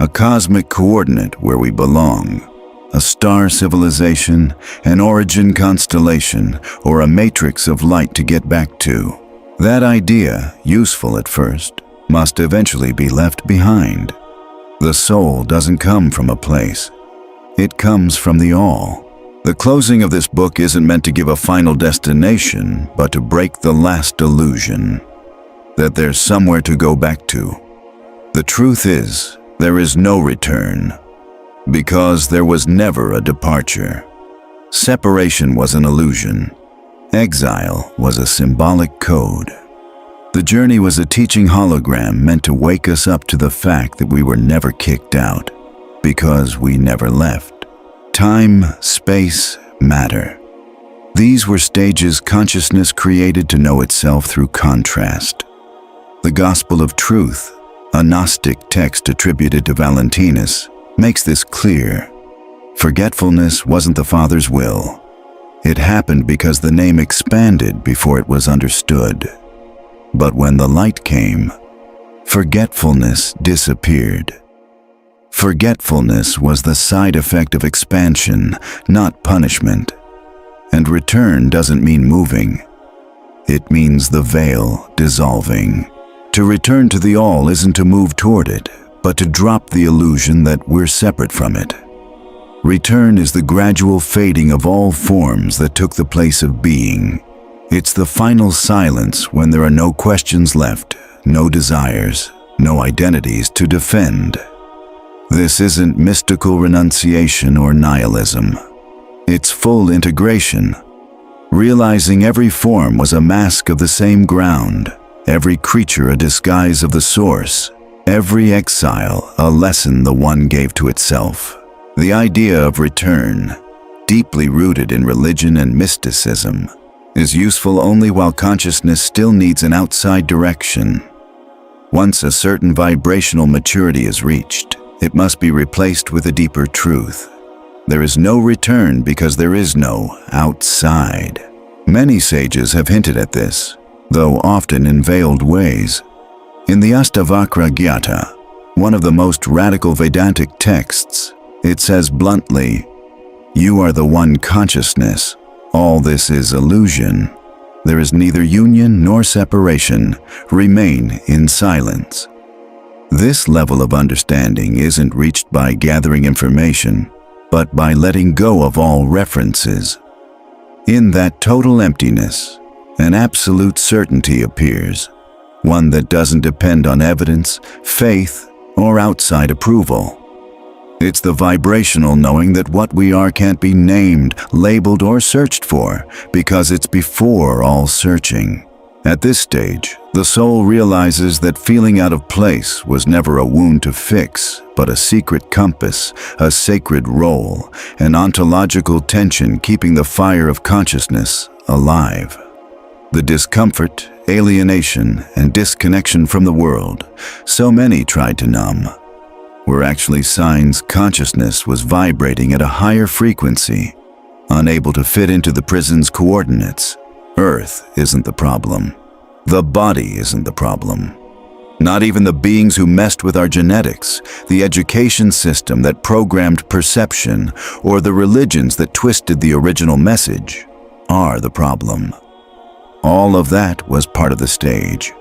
a cosmic coordinate where we belong, a star civilization, an origin constellation, or a matrix of light to get back to. That idea, useful at first, must eventually be left behind. The soul doesn't come from a place. It comes from the all. The closing of this book isn't meant to give a final destination, but to break the last illusion that there's somewhere to go back to. The truth is, there is no return, because there was never a departure. Separation was an illusion. Exile was a symbolic code. The journey was a teaching hologram meant to wake us up to the fact that we were never kicked out, because we never left. Time, space, matter. These were stages consciousness created to know itself through contrast. The Gospel of Truth, a Gnostic text attributed to Valentinus, makes this clear. Forgetfulness wasn't the Father's will. It happened because the name expanded before it was understood. But when the light came, forgetfulness disappeared. Forgetfulness was the side effect of expansion, not punishment. And return doesn't mean moving. It means the veil dissolving. To return to the all isn't to move toward it, but to drop the illusion that we're separate from it. Return is the gradual fading of all forms that took the place of being. It's the final silence when there are no questions left, no desires, no identities to defend. This isn't mystical renunciation or nihilism. It's full integration. Realizing every form was a mask of the same ground, every creature a disguise of the source, every exile a lesson the one gave to itself. The idea of return, deeply rooted in religion and mysticism, is useful only while consciousness still needs an outside direction. Once a certain vibrational maturity is reached, it must be replaced with a deeper truth. There is no return because there is no outside. Many sages have hinted at this, though often in veiled ways. In the Astavakra Gyata, one of the most radical Vedantic texts, it says bluntly, "You are the one consciousness. All this is illusion. There is neither union nor separation. Remain in silence." This level of understanding isn't reached by gathering information, but by letting go of all references. In that total emptiness, an absolute certainty appears, one that doesn't depend on evidence, faith, or outside approval. It's the vibrational knowing that what we are can't be named, labeled, or searched for, because it's before all searching. At this stage, the soul realizes that feeling out of place was never a wound to fix, but a secret compass, a sacred role, an ontological tension keeping the fire of consciousness alive. The discomfort, alienation, and disconnection from the world, so many tried to numb, were actually signs consciousness was vibrating at a higher frequency, unable to fit into the prison's coordinates. Earth isn't the problem. The body isn't the problem. Not even the beings who messed with our genetics, the education system that programmed perception, or the religions that twisted the original message are the problem. All of that was part of the stage.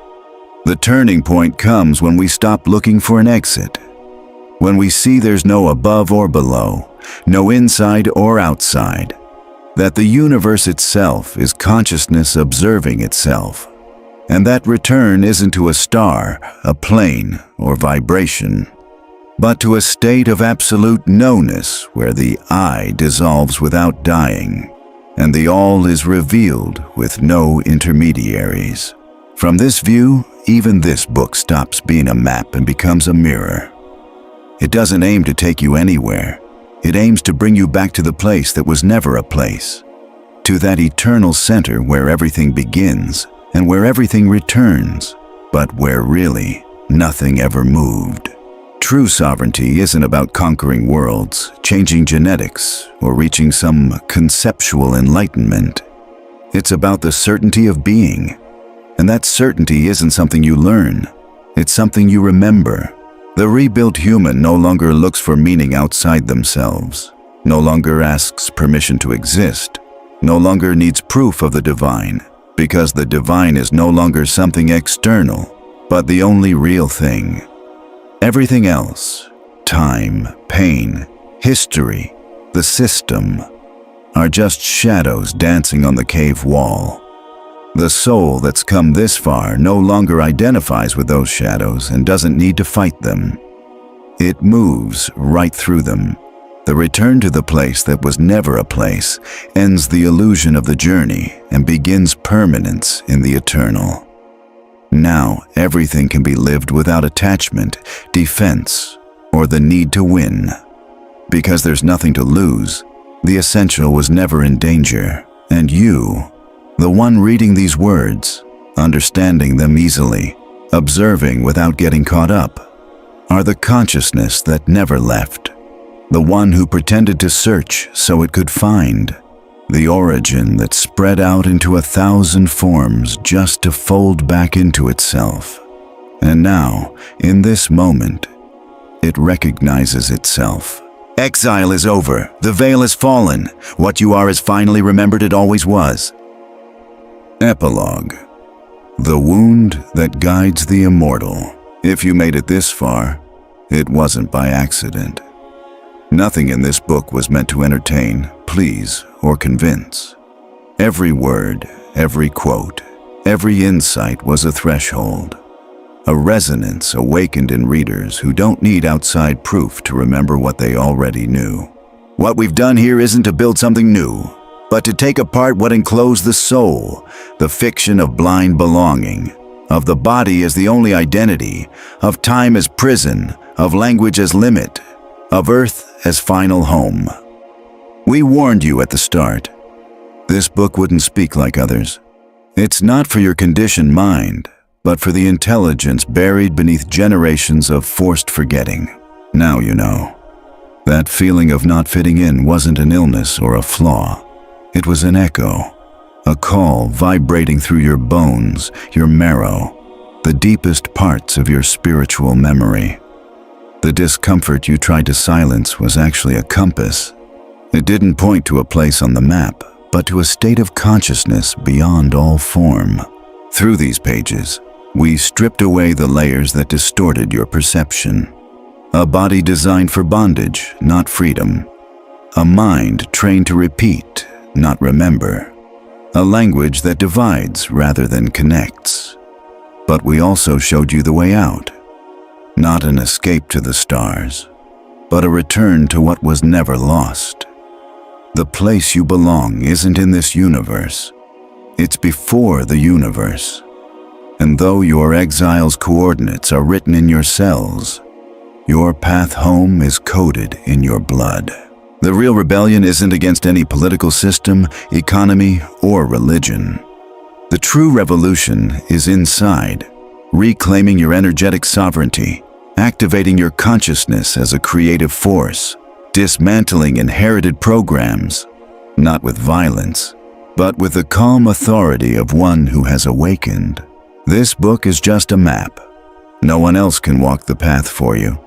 The turning point comes when we stop looking for an exit. When we see there's no above or below, no inside or outside, that the universe itself is consciousness observing itself. And that return isn't to a star, a plane, or vibration, but to a state of absolute no-ness where the I dissolves without dying, and the all is revealed with no intermediaries. From this view, even this book stops being a map and becomes a mirror. It doesn't aim to take you anywhere. It aims to bring you back to the place that was never a place, to that eternal center where everything begins and where everything returns, but where really nothing ever moved. True sovereignty isn't about conquering worlds, changing genetics, or reaching some conceptual enlightenment. It's about the certainty of being. And that certainty isn't something you learn. It's something you remember. The rebuilt human no longer looks for meaning outside themselves, no longer asks permission to exist, no longer needs proof of the divine, because the divine is no longer something external, but the only real thing. Everything else, time, pain, history, the system, are just shadows dancing on the cave wall. The soul that's come this far no longer identifies with those shadows and doesn't need to fight them. It moves right through them. The return to the place that was never a place ends the illusion of the journey and begins permanence in the eternal. Now everything can be lived without attachment, defense, or the need to win. Because there's nothing to lose, the essential was never in danger, and you, the one reading these words, understanding them easily, observing without getting caught up, are the consciousness that never left, the one who pretended to search so it could find, the origin that spread out into 1,000 forms just to fold back into itself. And now, in this moment, it recognizes itself. Exile is over. The veil has fallen. What you are is finally remembered it always was. Epilogue. The wound that guides the immortal. If you made it this far, it wasn't by accident. Nothing in this book was meant to entertain, please, or convince. Every word, every quote, every insight was a threshold, a resonance awakened in readers who don't need outside proof to remember what they already knew. What we've done here isn't to build something new, but to take apart what enclosed the soul, the fiction of blind belonging, of the body as the only identity, of time as prison, of language as limit, of earth as final home. We warned you at the start. This book wouldn't speak like others. It's not for your conditioned mind, but for the intelligence buried beneath generations of forced forgetting. Now you know. That feeling of not fitting in wasn't an illness or a flaw. It was an echo, a call vibrating through your bones, your marrow, the deepest parts of your spiritual memory. The discomfort you tried to silence was actually a compass. It didn't point to a place on the map, but to a state of consciousness beyond all form. Through these pages, we stripped away the layers that distorted your perception. A body designed for bondage, not freedom. A mind trained to repeat, not remember. A language that divides rather than connects. But we also showed you the way out. Not an escape to the stars, but a return to what was never lost. The place you belong isn't in this universe. It's before the universe. And though your exile's coordinates are written in your cells, your path home is coded in your blood. The real rebellion isn't against any political system, economy, or religion. The true revolution is inside, reclaiming your energetic sovereignty, activating your consciousness as a creative force, dismantling inherited programs, not with violence, but with the calm authority of one who has awakened. This book is just a map. No one else can walk the path for you.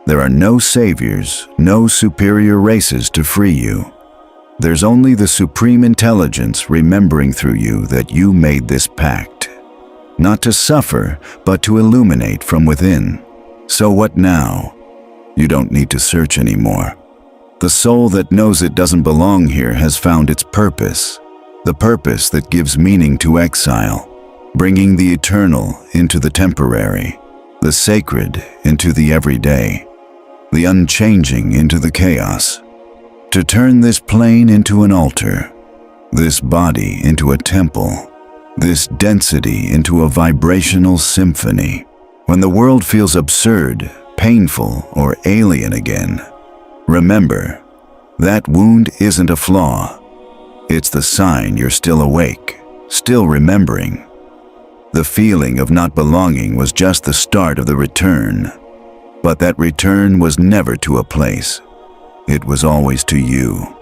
There are no saviors, no superior races to free you. There's only the supreme intelligence remembering through you that you made this pact. Not to suffer, but to illuminate from within. So what now? You don't need to search anymore. The soul that knows it doesn't belong here has found its purpose, the purpose that gives meaning to exile. bringing the eternal into the temporary, the sacred into the everyday, the unchanging into the chaos. To turn this plane into an altar, this body into a temple, this density into a vibrational symphony. When the world feels absurd, painful, or alien again, remember, that wound isn't a flaw. It's the sign you're still awake, still remembering. The feeling of not belonging was just the start of the return. But that return was never to a place. It was always to you.